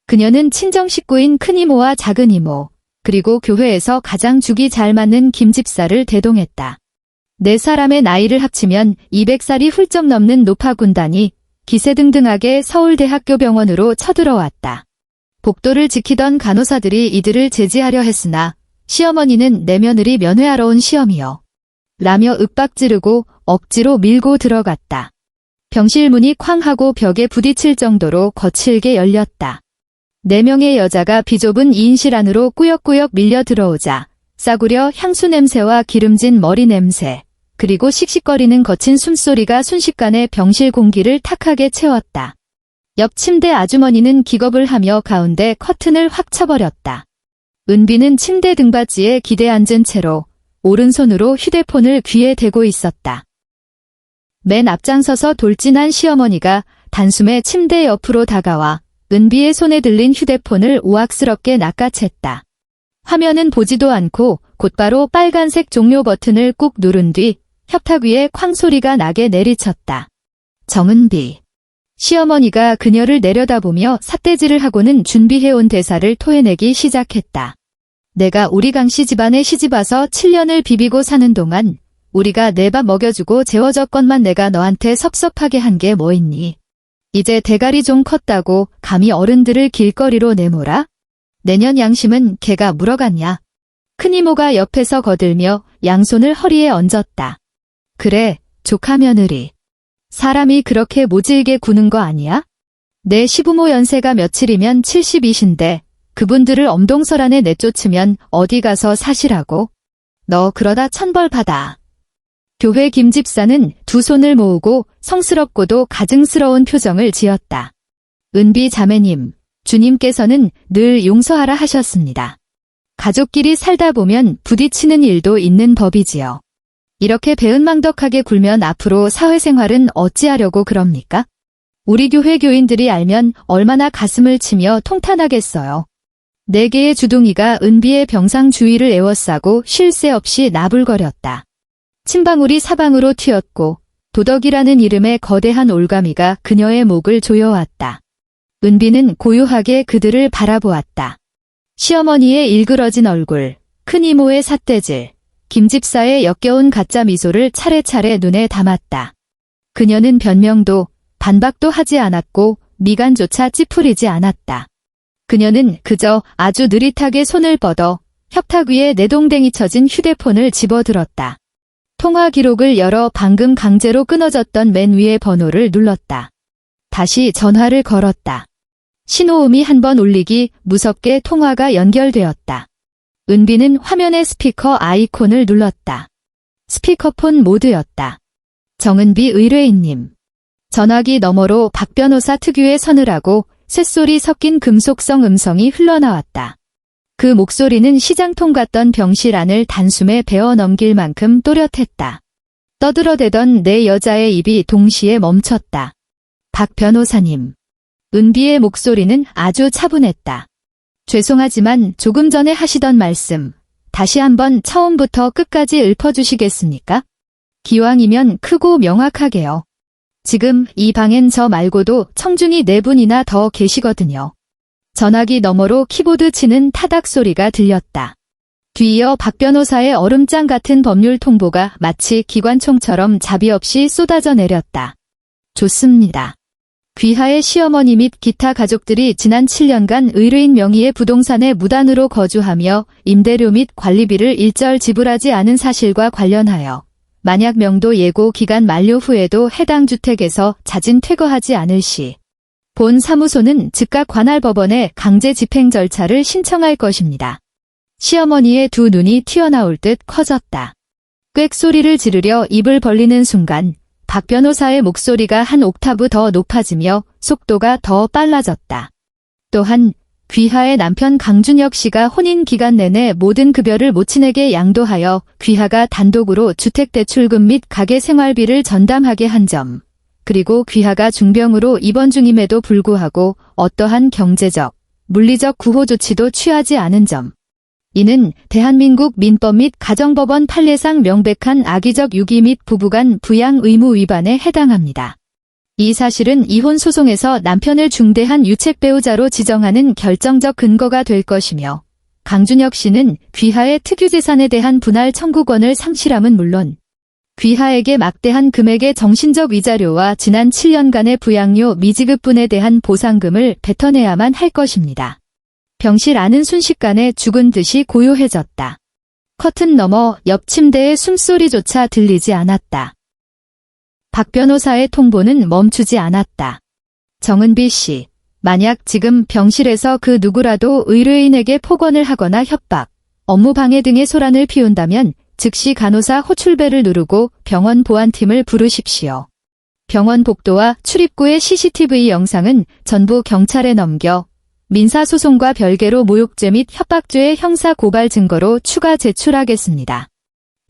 그녀는 친정 식구인 큰이모와 작은이모, 그리고 교회에서 가장 죽이 잘 맞는 김집사를 대동했다. 네 사람의 나이를 합치면 200살이 훌쩍 넘는 노파군단이 기세등등하게 서울대학교 병원으로 쳐들어왔다. 복도를 지키던 간호사들이 이들을 제지하려 했으나 시어머니는 내 며느리 면회하러 온 시험이여 라며 윽박 지르고 억지로 밀고 들어갔다. 병실 문이 쾅 하고 벽에 부딪힐 정도로 거칠게 열렸다. 4명의 여자가 비좁은 2인실 안으로 꾸역꾸역 밀려 들어오자 싸구려 향수 냄새와 기름진 머리 냄새, 그리고 씩씩거리는 거친 숨소리가 순식간에 병실 공기를 탁하게 채웠다. 옆 침대 아주머니는 기겁을 하며 가운데 커튼을 확 쳐버렸다. 은비는 침대 등받이에 기대 앉은 채로 오른손으로 휴대폰을 귀에 대고 있었다. 맨 앞장서서 돌진한 시어머니가 단숨에 침대 옆으로 다가와 은비의 손에 들린 휴대폰을 우악스럽게 낚아챘다. 화면은 보지도 않고 곧바로 빨간색 종료 버튼을 꾹 누른 뒤 협탁 위에 쾅 소리가 나게 내리쳤다. 정은비. 시어머니가 그녀를 내려다보며 삿대질을 하고는 준비해온 대사를 토해내기 시작했다. 내가 우리 강씨 집안에 시집와서 7년을 비비고 사는 동안 우리가 내 밥 먹여주고 재워줬건만 내가 너한테 섭섭하게 한 게 뭐 있니? 이제 대가리 좀 컸다고 감히 어른들을 길거리로 내몰아? 내년 양심은 걔가 물어갔냐? 큰이모가 옆에서 거들며 양손을 허리에 얹었다. 그래, 조카 며느리. 사람이 그렇게 모질게 구는 거 아니야? 내 시부모 연세가 며칠이면 70이신데 그분들을 엄동설 안에 내쫓으면 어디 가서 사시라고? 너 그러다 천벌 받아. 교회 김집사는 두 손을 모으고 성스럽고도 가증스러운 표정을 지었다. 은비 자매님, 주님께서는 늘 용서하라 하셨습니다. 가족끼리 살다 보면 부딪히는 일도 있는 법이지요. 이렇게 배은망덕하게 굴면 앞으로 사회생활은 어찌하려고 그럽니까? 우리 교회 교인들이 알면 얼마나 가슴을 치며 통탄하겠어요. 4개의 주둥이가 은비의 병상 주위를 에워싸고 쉴 새 없이 나불거렸다. 침방울이 사방으로 튀었고 도덕이라는 이름의 거대한 올가미가 그녀의 목을 조여왔다. 은비는 고요하게 그들을 바라보았다. 시어머니의 일그러진 얼굴, 큰이모의 삿대질, 김집사의 역겨운 가짜 미소를 차례차례 눈에 담았다. 그녀는 변명도 반박도 하지 않았고 미간조차 찌푸리지 않았다. 그녀는 그저 아주 느릿하게 손을 뻗어 협탁 위에 내동댕이 쳐진 휴대폰을 집어들었다. 통화 기록을 열어 방금 강제로 끊어졌던 맨 위의 번호를 눌렀다. 다시 전화를 걸었다. 신호음이 한 번 울리기 무섭게 통화가 연결되었다. 은비는 화면의 스피커 아이콘을 눌렀다. 스피커폰 모드였다. 정은비 의뢰인님. 전화기 너머로 박 변호사 특유의 서늘하고 쇳소리 섞인 금속성 음성이 흘러나왔다. 그 목소리는 시장통 같던 병실 안을 단숨에 베어 넘길 만큼 또렷했다. 떠들어대던 4여자의 입이 동시에 멈췄다. 박 변호사님. 은비의 목소리는 아주 차분했다. 죄송하지만 조금 전에 하시던 말씀, 다시 한번 처음부터 끝까지 읊어주시겠습니까? 기왕이면 크고 명확하게요. 지금 이 방엔 저 말고도 청중이 4분이나 더 계시거든요. 전화기 너머로 키보드 치는 타닥 소리가 들렸다. 뒤이어 박 변호사의 얼음장 같은 법률 통보가 마치 기관총처럼 자비 없이 쏟아져 내렸다. 좋습니다. 귀하의 시어머니 및 기타 가족들이 지난 7년간 의뢰인 명의의 부동산에 무단으로 거주하며 임대료 및 관리비를 일절 지불하지 않은 사실과 관련하여 만약 명도 예고 기간 만료 후에도 해당 주택에서 자진 퇴거하지 않을 시 본 사무소는 즉각 관할 법원에 강제 집행 절차를 신청할 것입니다. 시어머니의 두 눈이 튀어나올 듯 커졌다. 꽥 소리를 지르려 입을 벌리는 순간 박 변호사의 목소리가 한 옥타브 더 높아지며 속도가 더 빨라졌다. 또한 귀하의 남편 강준혁 씨가 혼인 기간 내내 모든 급여를 모친에게 양도하여 귀하가 단독으로 주택대출금 및 가계 생활비를 전담하게 한 점, 그리고 귀하가 중병으로 입원 중임에도 불구하고 어떠한 경제적, 물리적 구호 조치도 취하지 않은 점. 이는 대한민국 민법 및 가정법원 판례상 명백한 악의적 유기 및 부부간 부양 의무 위반에 해당합니다. 이 사실은 이혼 소송에서 남편을 중대한 유책 배우자로 지정하는 결정적 근거가 될 것이며 강준혁 씨는 귀하의 특유재산에 대한 분할 청구권을 상실함은 물론 귀하에게 막대한 금액의 정신적 위자료와 지난 7년간의 부양료 미지급분에 대한 보상금을 뱉어내야만 할 것입니다. 병실 안은 순식간에 죽은 듯이 고요해졌다. 커튼 너머 옆 침대의 숨소리조차 들리지 않았다. 박 변호사의 통보는 멈추지 않았다. 정은비 씨, 만약 지금 병실에서 그 누구라도 의뢰인에게 폭언을 하거나 협박, 업무 방해 등의 소란을 피운다면 즉시 간호사 호출벨을 누르고 병원 보안팀을 부르십시오. 병원 복도와 출입구의 CCTV 영상은 전부 경찰에 넘겨 민사소송과 별개로 모욕죄 및 협박죄의 형사고발 증거로 추가 제출하겠습니다.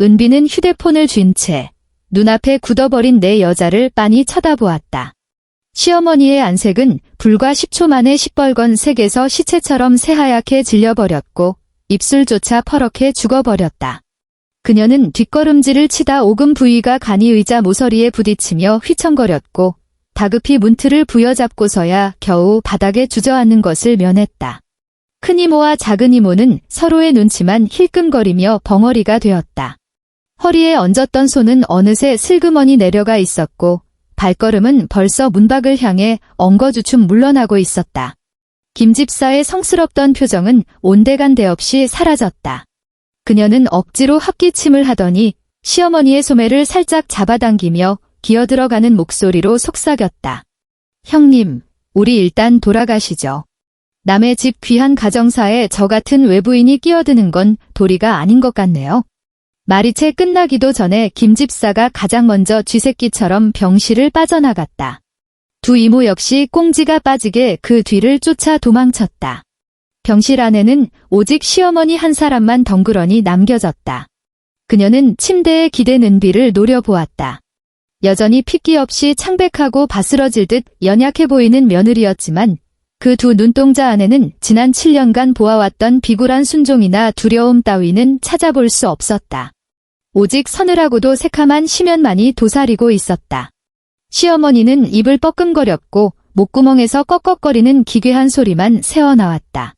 은비는 휴대폰을 쥔 채 눈앞에 굳어버린 내 여자를 빤히 쳐다보았다. 시어머니의 안색은 불과 10초 만에 시뻘건 색에서 시체처럼 새하얗게 질려버렸고 입술조차 퍼렇게 죽어버렸다. 그녀는 뒷걸음질을 치다 오금 부위가 간이 의자 모서리에 부딪히며 휘청거렸고 다급히 문틀을 부여잡고서야 겨우 바닥에 주저앉는 것을 면했다. 큰 이모와 작은 이모는 서로의 눈치만 힐끔거리며 벙어리가 되었다. 허리에 얹었던 손은 어느새 슬그머니 내려가 있었고 발걸음은 벌써 문밖을 향해 엉거주춤 물러나고 있었다. 김 집사의 성스럽던 표정은 온데간데 없이 사라졌다. 그녀는 억지로 헛기침을 하더니 시어머니의 소매를 살짝 잡아당기며 기어들어가는 목소리로 속삭였다. 형님, 우리 일단 돌아가시죠. 남의 집 귀한 가정사에 저 같은 외부인이 끼어드는 건 도리가 아닌 것 같네요. 말이 채 끝나기도 전에 김 집사가 가장 먼저 쥐새끼처럼 병실을 빠져나갔다. 두 이모 역시 꽁지가 빠지게 그 뒤를 쫓아 도망쳤다. 병실 안에는 오직 시어머니 한 사람만 덩그러니 남겨졌다. 그녀는 침대에 기댄 은비를 노려보았다. 여전히 핏기 없이 창백하고 바스러질 듯 연약해 보이는 며느리였지만 그 두 눈동자 안에는 지난 7년간 보아왔던 비굴한 순종이나 두려움 따위는 찾아볼 수 없었다. 오직 서늘하고도 새카만 심연만이 도사리고 있었다. 시어머니는 입을 뻐끔거렸고 목구멍에서 꺽꺽거리는 기괴한 소리만 새어나왔다.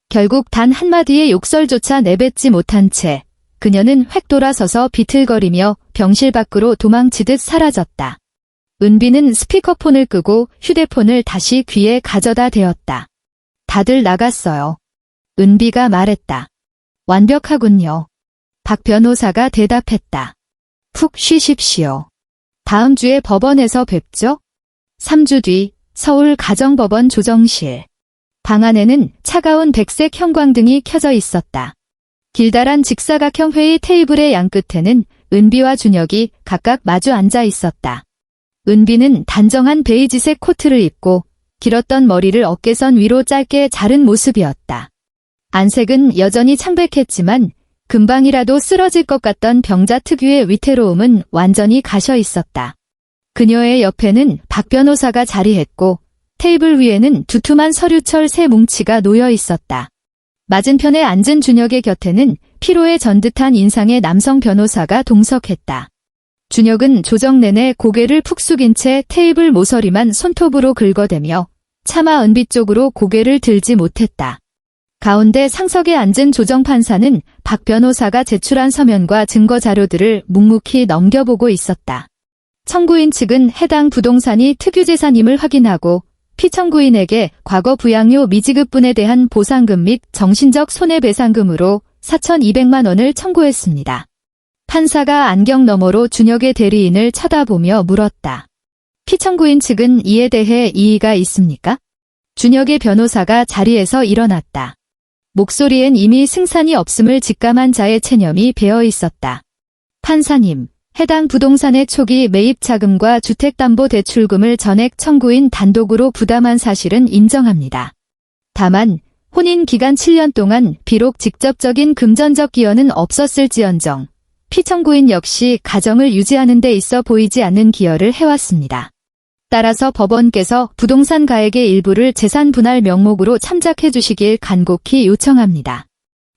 결국 단 한마디의 욕설조차 내뱉지 못한 채 그녀는 획 돌아서서 비틀거리며 병실 밖으로 도망치듯 사라졌다. 은비는 스피커폰을 끄고 휴대폰을 다시 귀에 가져다 대었다. 다들 나갔어요. 은비가 말했다. 완벽하군요. 박 변호사가 대답했다. 푹 쉬십시오. 다음 주에 법원에서 뵙죠? 3주 뒤 서울 가정법원 조정실. 방 안에는 차가운 백색 형광등이 켜져 있었다. 길다란 직사각형 회의 테이블의 양끝에는 은비와 준혁이 각각 마주 앉아 있었다. 은비는 단정한 베이지색 코트를 입고 길었던 머리를 어깨선 위로 짧게 자른 모습이었다. 안색은 여전히 창백했지만 금방이라도 쓰러질 것 같던 병자 특유의 위태로움은 완전히 가셔 있었다. 그녀의 옆에는 박 변호사가 자리했고 테이블 위에는 두툼한 서류철 세 뭉치가 놓여 있었다. 맞은편에 앉은 준혁의 곁에는 피로에 전듯한 인상의 남성 변호사가 동석했다. 준혁은 조정 내내 고개를 푹 숙인 채 테이블 모서리만 손톱으로 긁어대며 차마 은비 쪽으로 고개를 들지 못했다. 가운데 상석에 앉은 조정 판사는 박 변호사가 제출한 서면과 증거 자료들을 묵묵히 넘겨보고 있었다. 청구인 측은 해당 부동산이 특유재산임을 확인하고 피청구인에게 과거 부양료 미지급분에 대한 보상금 및 정신적 손해배상금으로 4,200만 원을 청구했습니다. 판사가 안경 너머로 준혁의 대리인을 쳐다보며 물었다. 피청구인 측은 이에 대해 이의가 있습니까? 준혁의 변호사가 자리에서 일어났다. 목소리엔 이미 승산이 없음을 직감한 자의 체념이 배어 있었다. 판사님, 해당 부동산의 초기 매입 자금과 주택담보대출금을 전액 청구인 단독으로 부담한 사실은 인정합니다. 다만 혼인 기간 7년 동안 비록 직접적인 금전적 기여는 없었을지언정 피청구인 역시 가정을 유지하는 데 있어 보이지 않는 기여를 해왔습니다. 따라서 법원께서 부동산 가액의 일부를 재산 분할 명목으로 참작해 주시길 간곡히 요청합니다.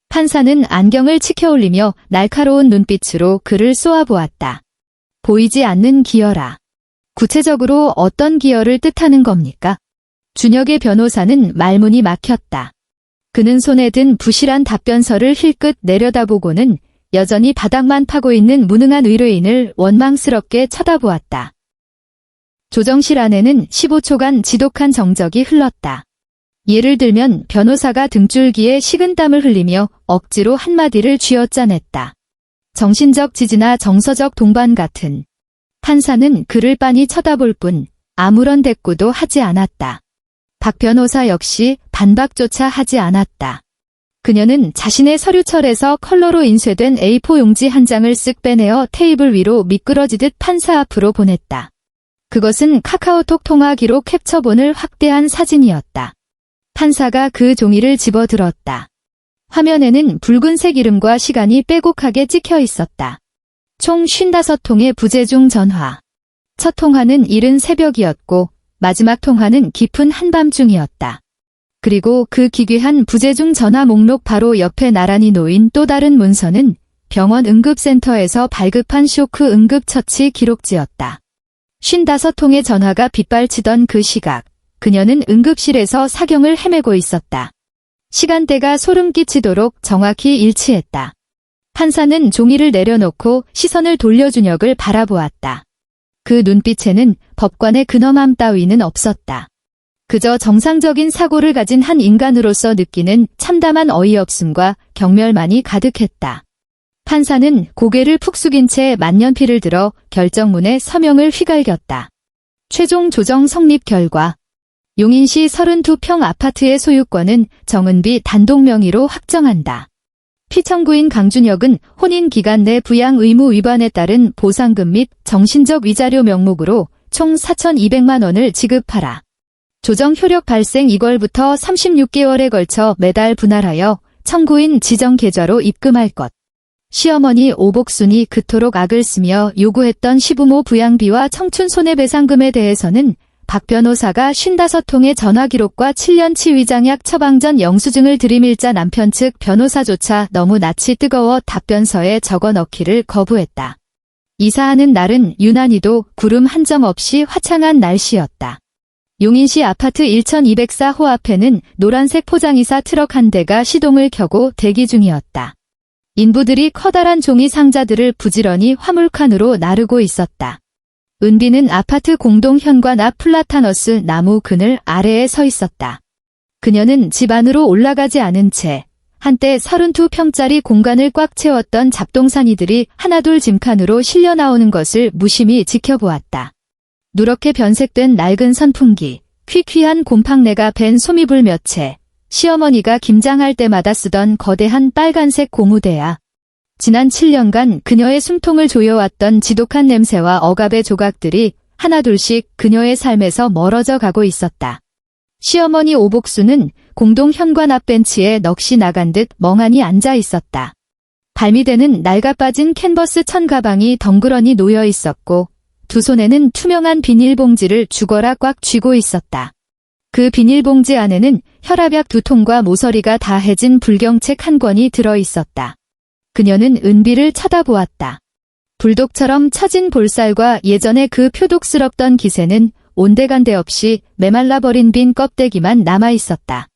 판사는 안경을 치켜올리며 날카로운 눈빛으로 그를 쏘아보았다. 보이지 않는 기여라. 구체적으로 어떤 기여를 뜻하는 겁니까? 준혁의 변호사는 말문이 막혔다. 그는 손에 든 부실한 답변서를 힐끗 내려다보고는 여전히 바닥만 파고 있는 무능한 의뢰인을 원망스럽게 쳐다보았다. 조정실 안에는 15초간 지독한 정적이 흘렀다. 예를 들면 변호사가 등줄기에 식은땀을 흘리며 억지로 한마디를 쥐어짜냈다. 정신적 지지나 정서적 동반 같은. 판사는 그를 빤히 쳐다볼 뿐 아무런 대꾸도 하지 않았다. 박 변호사 역시 반박조차 하지 않았다. 그녀는 자신의 서류철에서 컬러로 인쇄된 A4 용지 한 장을 쓱 빼내어 테이블 위로 미끄러지듯 판사 앞으로 보냈다. 그것은 카카오톡 통화 기록 캡처본을 확대한 사진이었다. 판사가 그 종이를 집어들었다. 화면에는 붉은색 이름과 시간이 빼곡하게 찍혀 있었다. 총 55통의 부재중 전화. 첫 통화는 이른 새벽이었고 마지막 통화는 깊은 한밤중이었다. 그리고 그 기괴한 부재중 전화 목록 바로 옆에 나란히 놓인 또 다른 문서는 병원 응급센터에서 발급한 쇼크 응급처치 기록지였다. 55통의 전화가 빗발치던 그 시각, 그녀는 응급실에서 사경을 헤매고 있었다. 시간대가 소름 끼치도록 정확히 일치했다. 판사는 종이를 내려놓고 시선을 돌려 준혁을 바라보았다. 그 눈빛에는 법관의 근엄함 따위는 없었다. 그저 정상적인 사고를 가진 한 인간으로서 느끼는 참담한 어이없음과 경멸만이 가득했다. 판사는 고개를 푹 숙인 채 만년필을 들어 결정문에 서명을 휘갈겼다. 최종 조정 성립 결과. 용인시 32평 아파트의 소유권은 정은비 단독 명의로 확정한다. 피청구인 강준혁은 혼인 기간 내 부양 의무 위반에 따른 보상금 및 정신적 위자료 명목으로 총 4,200만 원을 지급하라. 조정 효력 발생 2월부터 36개월에 걸쳐 매달 분할하여 청구인 지정 계좌로 입금할 것. 시어머니 오복순이 그토록 악을 쓰며 요구했던 시부모 부양비와 청춘 손해배상금에 대해서는 박 변호사가 55통의 전화 기록과 7년치 위장약 처방 전 영수증을 들이밀자 남편 측 변호사조차 너무 낯이 뜨거워 답변서에 적어 넣기를 거부했다. 이사하는 날은 유난히도 구름 한 점 없이 화창한 날씨였다. 용인시 아파트 1204호 앞에는 노란색 포장이사 트럭 한 대가 시동을 켜고 대기 중이었다. 인부들이 커다란 종이 상자들을 부지런히 화물칸으로 나르고 있었다. 은비는 아파트 공동 현관 앞 플라타너스 나무 그늘 아래에 서 있었다. 그녀는 집 안으로 올라가지 않은 채 한때 32평짜리 공간을 꽉 채웠던 잡동사니들이 하나둘 짐칸으로 실려 나오는 것을 무심히 지켜보았다. 누렇게 변색된 낡은 선풍기, 퀴퀴한 곰팡내가 밴 소미불 몇 채, 시어머니가 김장할 때마다 쓰던 거대한 빨간색 고무대야. 지난 7년간 그녀의 숨통을 조여왔던 지독한 냄새와 억압의 조각들이 하나둘씩 그녀의 삶에서 멀어져 가고 있었다. 시어머니 오복수는 공동 현관 앞 벤치에 넋이 나간 듯 멍하니 앉아 있었다. 발미대는 낡아빠진 캔버스 천 가방이 덩그러니 놓여 있었고 두 손에는 투명한 비닐봉지를 죽어라 꽉 쥐고 있었다. 그 비닐봉지 안에는 혈압약 2통과 모서리가 다 해진 불경책 한 권이 들어 있었다. 그녀는 은비를 쳐다보았다. 불독처럼 처진 볼살과 예전의 그 표독스럽던 기세는 온데간데 없이 메말라버린 빈 껍데기만 남아있었다.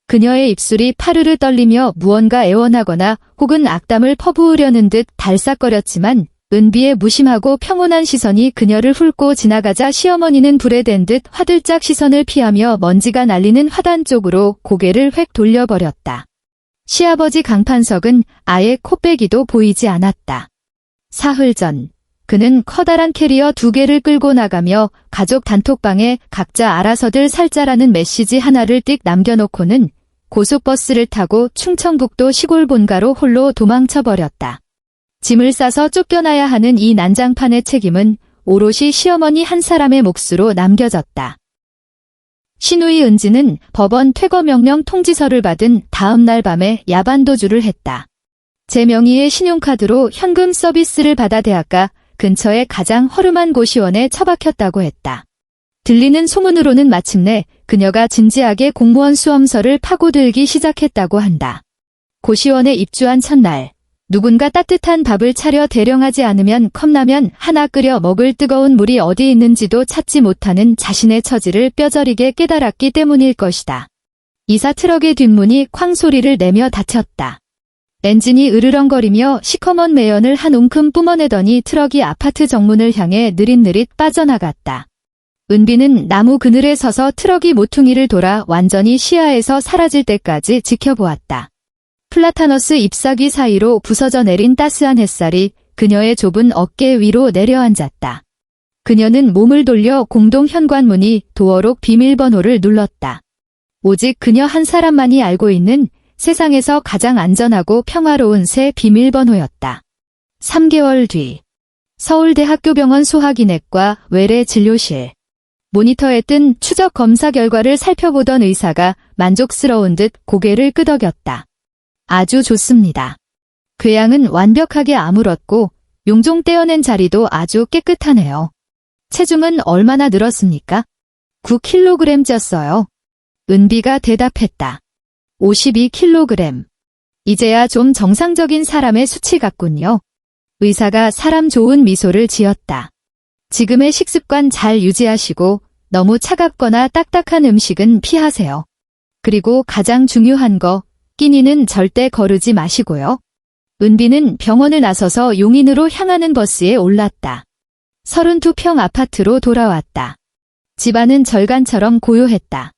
그녀의 입술이 파르르 떨리며 무언가 애원하거나 혹은 악담을 퍼부으려는 듯 달싹거렸지만 은비의 무심하고 평온한 시선이 그녀를 훑고 지나가자 시어머니는 불에 댄 듯 화들짝 시선을 피하며 먼지가 날리는 화단 쪽으로 고개를 획 돌려버렸다. 시아버지 강판석은 아예 코빼기도 보이지 않았다. 사흘 전, 그는 커다란 캐리어 2개를 끌고 나가며 가족 단톡방에 각자 알아서들 살자라는 메시지 하나를 띡 남겨놓고는 고속버스를 타고 충청북도 시골 본가로 홀로 도망쳐버렸다. 짐을 싸서 쫓겨나야 하는 이 난장판의 책임은 오롯이 시어머니 한 사람의 몫으로 남겨졌다. 신우이 은지는 법원 퇴거명령 통지서를 받은 다음 날 밤에 야반도주를 했다. 제 명의의 신용카드로 현금 서비스를 받아 대학가 근처의 가장 허름한 고시원에 처박혔다고 했다. 들리는 소문으로는 마침내 그녀가 진지하게 공무원 수험서를 파고들기 시작했다고 한다. 고시원에 입주한 첫날, 누군가 따뜻한 밥을 차려 대령하지 않으면 컵라면 하나 끓여 먹을 뜨거운 물이 어디 있는지도 찾지 못하는 자신의 처지를 뼈저리게 깨달았기 때문일 것이다. 이사 트럭의 뒷문이 쾅 소리를 내며 닫혔다. 엔진이 으르렁거리며 시커먼 매연을 한 웅큼 뿜어내더니 트럭이 아파트 정문을 향해 느릿느릿 빠져나갔다. 은비는 나무 그늘에 서서 트럭이 모퉁이를 돌아 완전히 시야에서 사라질 때까지 지켜보았다. 플라타너스 잎사귀 사이로 부서져 내린 따스한 햇살이 그녀의 좁은 어깨 위로 내려앉았다. 그녀는 몸을 돌려 공동 현관문이 도어록 비밀번호를 눌렀다. 오직 그녀 한 사람만이 알고 있는 세상에서 가장 안전하고 평화로운 새 비밀번호였다. 3개월 뒤, 서울대학교병원 소화기내과 외래 진료실. 모니터에 뜬 추적 검사 결과를 살펴보던 의사가 만족스러운 듯 고개를 끄덕였다. 아주 좋습니다. 궤양은 완벽하게 아물었고 용종 떼어낸 자리도 아주 깨끗하네요. 체중은 얼마나 늘었습니까? 9kg 쪘어요. 은비가 대답했다. 52kg. 이제야 좀 정상적인 사람의 수치 같군요. 의사가 사람 좋은 미소를 지었다. 지금의 식습관 잘 유지하시고 너무 차갑거나 딱딱한 음식은 피하세요. 그리고 가장 중요한 거, 끼니는 절대 거르지 마시고요. 은비는 병원을 나서서 용인으로 향하는 버스에 올랐다. 32평 아파트로 돌아왔다. 집안은 절간처럼 고요했다.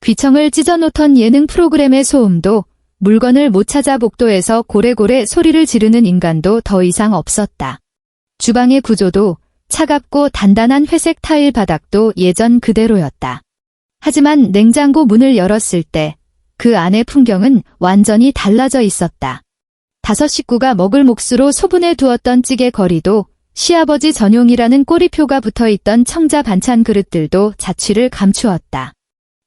귀청을 찢어놓던 예능 프로그램의 소음도, 물건을 못 찾아 복도에서 고래고래 소리를 지르는 인간도 더 이상 없었다. 주방의 구조도 차갑고 단단한 회색 타일 바닥도 예전 그대로였다. 하지만 냉장고 문을 열었을 때 그 안의 풍경은 완전히 달라져 있었다. 5 식구가 먹을 몫으로 소분해 두었던 찌개 거리도, 시아버지 전용이라는 꼬리표가 붙어있던 청자 반찬 그릇들도 자취를 감추었다.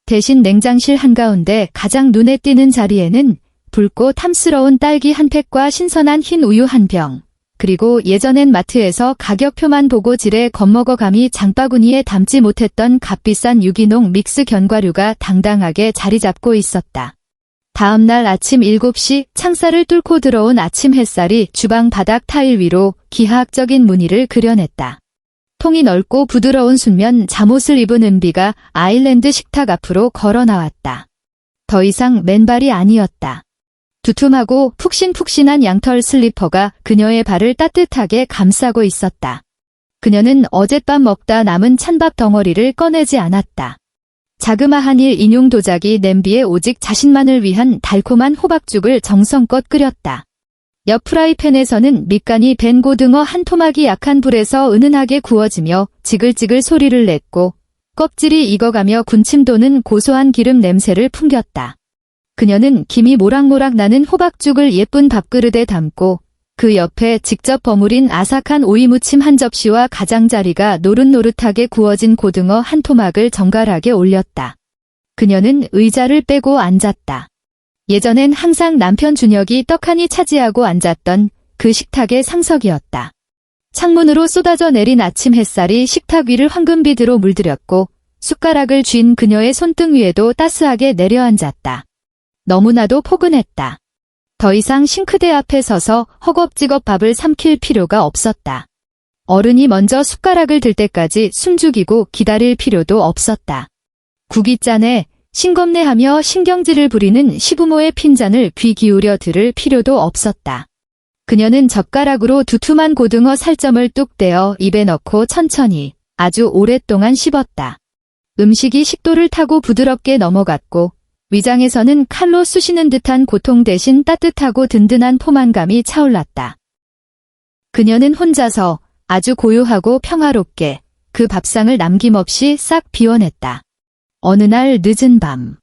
대신 냉장실 한가운데 가장 눈에 띄는 자리에는 붉고 탐스러운 딸기 한 팩과 신선한 흰 우유 한 병, 그리고 예전엔 마트에서 가격표만 보고 지레 겁먹어 감히 장바구니에 담지 못했던 값비싼 유기농 믹스 견과류가 당당하게 자리 잡고 있었다. 다음 날 아침 7시 창살을 뚫고 들어온 아침 햇살이 주방 바닥 타일 위로 기하학적인 무늬를 그려냈다. 통이 넓고 부드러운 순면 잠옷을 입은 은비가 아일랜드 식탁 앞으로 걸어 나왔다. 더 이상 맨발이 아니었다. 두툼하고 푹신푹신한 양털 슬리퍼가 그녀의 발을 따뜻하게 감싸고 있었다. 그녀는 어젯밤 먹다 남은 찬밥 덩어리를 꺼내지 않았다. 자그마한 인용 도자기 냄비에 오직 자신만을 위한 달콤한 호박죽을 정성껏 끓였다. 옆 프라이팬에서는 밑간이 밴 고등어 한 토막이 약한 불에서 은은하게 구워지며 지글지글 소리를 냈고 껍질이 익어가며 군침 도는 고소한 기름 냄새를 풍겼다. 그녀는 김이 모락모락 나는 호박죽을 예쁜 밥그릇에 담고 그 옆에 직접 버무린 아삭한 오이무침 한 접시와 가장자리가 노릇노릇하게 구워진 고등어 한 토막을 정갈하게 올렸다. 그녀는 의자를 빼고 앉았다. 예전엔 항상 남편 준혁이 떡하니 차지하고 앉았던 그 식탁의 상석이었다. 창문으로 쏟아져 내린 아침 햇살이 식탁 위를 황금빛으로 물들였고 숟가락을 쥔 그녀의 손등 위에도 따스하게 내려앉았다. 너무나도 포근했다. 더 이상 싱크대 앞에 서서 허겁지겁 밥을 삼킬 필요가 없었다. 어른이 먼저 숟가락을 들 때까지 숨죽이고 기다릴 필요도 없었다. 국이짠에 싱겁네하며 신경질을 부리는 시부모의 핀잔을 귀 기울여 들을 필요도 없었다. 그녀는 젓가락으로 두툼한 고등어 살점을 뚝 떼어 입에 넣고 천천히 아주 오랫동안 씹었다. 음식이 식도를 타고 부드럽게 넘어갔고 위장에서는 칼로 쑤시는 듯한 고통 대신 따뜻하고 든든한 포만감이 차올랐다. 그녀는 혼자서 아주 고요하고 평화롭게 그 밥상을 남김없이 싹 비워냈다. 어느 날 늦은 밤,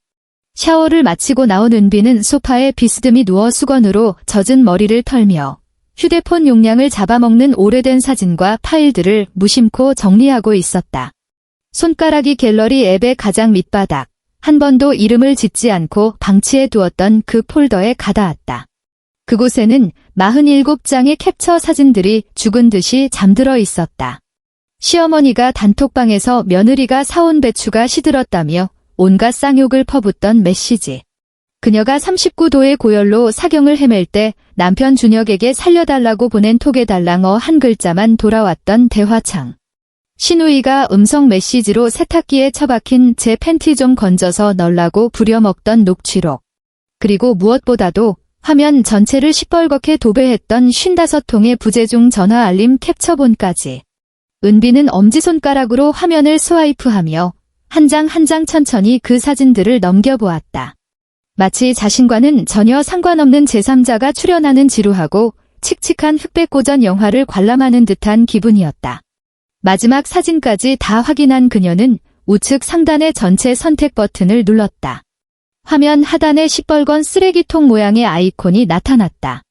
샤워를 마치고 나온 은비는 소파에 비스듬히 누워 수건으로 젖은 머리를 털며 휴대폰 용량을 잡아먹는 오래된 사진과 파일들을 무심코 정리하고 있었다. 손가락이 갤러리 앱의 가장 밑바닥, 한 번도 이름을 짓지 않고 방치해 두었던 그 폴더에 가닿았다. 그곳에는 47장의 캡처 사진들이 죽은 듯이 잠들어 있었다. 시어머니가 단톡방에서 며느리가 사온 배추가 시들었다며 온갖 쌍욕을 퍼붓던 메시지. 그녀가 39도의 고열로 사경을 헤맬 때 남편 준혁에게 살려달라고 보낸 톡에 달랑어 한 글자만 돌아왔던 대화창. 신우이가 음성 메시지로 세탁기에 처박힌 제 팬티 좀 건져서 널라고 부려먹던 녹취록. 그리고 무엇보다도 화면 전체를 시뻘겋게 도배했던 55통의 부재중 전화 알림 캡처본까지. 은비는 엄지손가락으로 화면을 스와이프하며 한 장 한 장 천천히 그 사진들을 넘겨보았다. 마치 자신과는 전혀 상관없는 제3자가 출연하는 지루하고 칙칙한 흑백고전 영화를 관람하는 듯한 기분이었다. 마지막 사진까지 다 확인한 그녀는 우측 상단의 전체 선택 버튼을 눌렀다. 화면 하단에 시뻘건 쓰레기통 모양의 아이콘이 나타났다.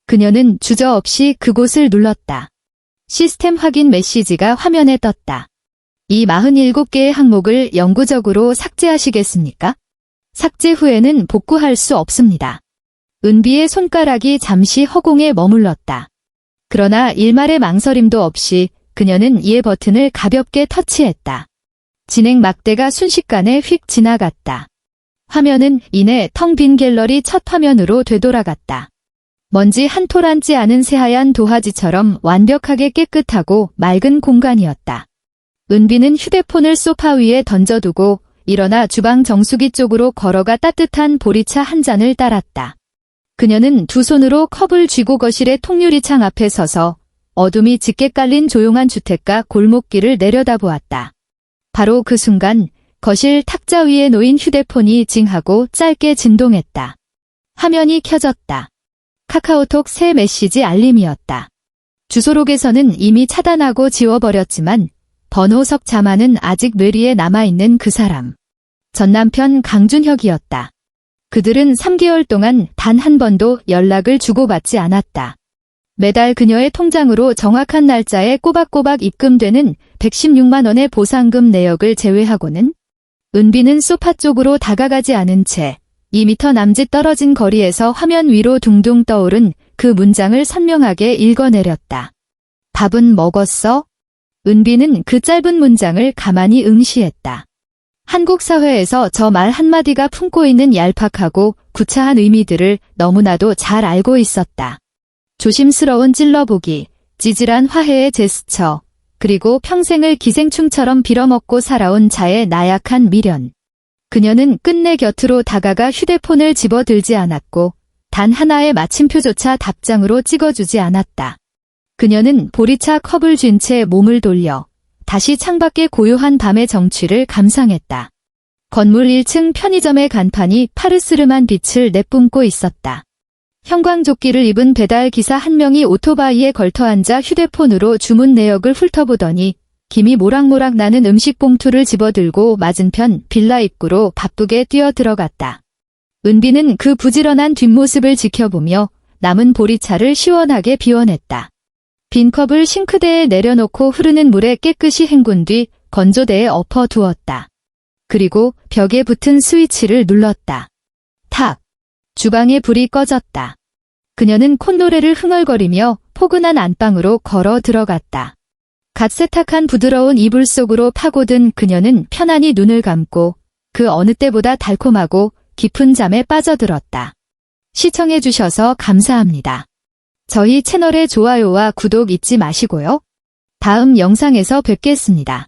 그녀는 주저없이 그곳을 눌렀다. 시스템 확인 메시지가 화면에 떴다. 이 47개의 항목을 영구적으로 삭제하시겠습니까? 삭제 후에는 복구할 수 없습니다. 은비의 손가락이 잠시 허공에 머물렀다. 그러나 일말의 망설임도 없이 그녀는 예 버튼을 가볍게 터치했다. 진행 막대가 순식간에 휙 지나갔다. 화면은 이내 텅 빈 갤러리 첫 화면으로 되돌아갔다. 먼지 한 톨 앉지 않은 새하얀 도화지처럼 완벽하게 깨끗하고 맑은 공간이었다. 은비는 휴대폰을 소파 위에 던져두고 일어나 주방 정수기 쪽으로 걸어가 따뜻한 보리차 한 잔을 따랐다. 그녀는 두 손으로 컵을 쥐고 거실의 통유리창 앞에 서서 어둠이 짙게 깔린 조용한 주택가 골목길을 내려다보았다. 바로 그 순간 거실 탁자 위에 놓인 휴대폰이 징하고 짧게 진동했다. 화면이 켜졌다. 카카오톡 새 메시지 알림이었다. 주소록에서는 이미 차단하고 지워버렸지만 번호석 자만은 아직 뇌리에 남아있는 그 사람. 전남편 강준혁이었다. 그들은 3개월 동안 단 한 번도 연락을 주고받지 않았다. 매달 그녀의 통장으로 정확한 날짜에 꼬박꼬박 입금되는 116만 원의 보상금 내역을 제외하고는 은비는 소파 쪽으로 다가가지 않은 채 2m 남짓 떨어진 거리에서 화면 위로 둥둥 떠오른 그 문장을 선명하게 읽어내렸다. 밥은 먹었어? 은비는 그 짧은 문장을 가만히 응시했다. 한국 사회에서 저 말 한마디가 품고 있는 얄팍하고 구차한 의미들을 너무나도 잘 알고 있었다. 조심스러운 찔러보기, 찌질한 화해의 제스처, 그리고 평생을 기생충처럼 빌어먹고 살아온 자의 나약한 미련. 그녀는 끝내 곁으로 다가가 휴대폰을 집어들지 않았고 단 하나의 마침표조차 답장으로 찍어주지 않았다. 그녀는 보리차 컵을 쥔 채 몸을 돌려 다시 창밖의 고요한 밤의 정취를 감상했다. 건물 1층 편의점의 간판이 파르스름한 빛을 내뿜고 있었다. 형광조끼를 입은 배달 기사 한 명이 오토바이에 걸터앉아 휴대폰으로 주문 내역을 훑어보더니 김이 모락모락 나는 음식 봉투를 집어들고 맞은편 빌라 입구로 바쁘게 뛰어들어갔다. 은비는 그 부지런한 뒷모습을 지켜보며 남은 보리차를 시원하게 비워냈다. 빈 컵을 싱크대에 내려놓고 흐르는 물에 깨끗이 헹군 뒤 건조대에 엎어두었다. 그리고 벽에 붙은 스위치를 눌렀다. 탁! 주방의 불이 꺼졌다. 그녀는 콧노래를 흥얼거리며 포근한 안방으로 걸어 들어갔다. 갓 세탁한 부드러운 이불 속으로 파고든 그녀는 편안히 눈을 감고 그 어느 때보다 달콤하고 깊은 잠에 빠져들었다. 시청해주셔서 감사합니다. 저희 채널의 좋아요와 구독 잊지 마시고요. 다음 영상에서 뵙겠습니다.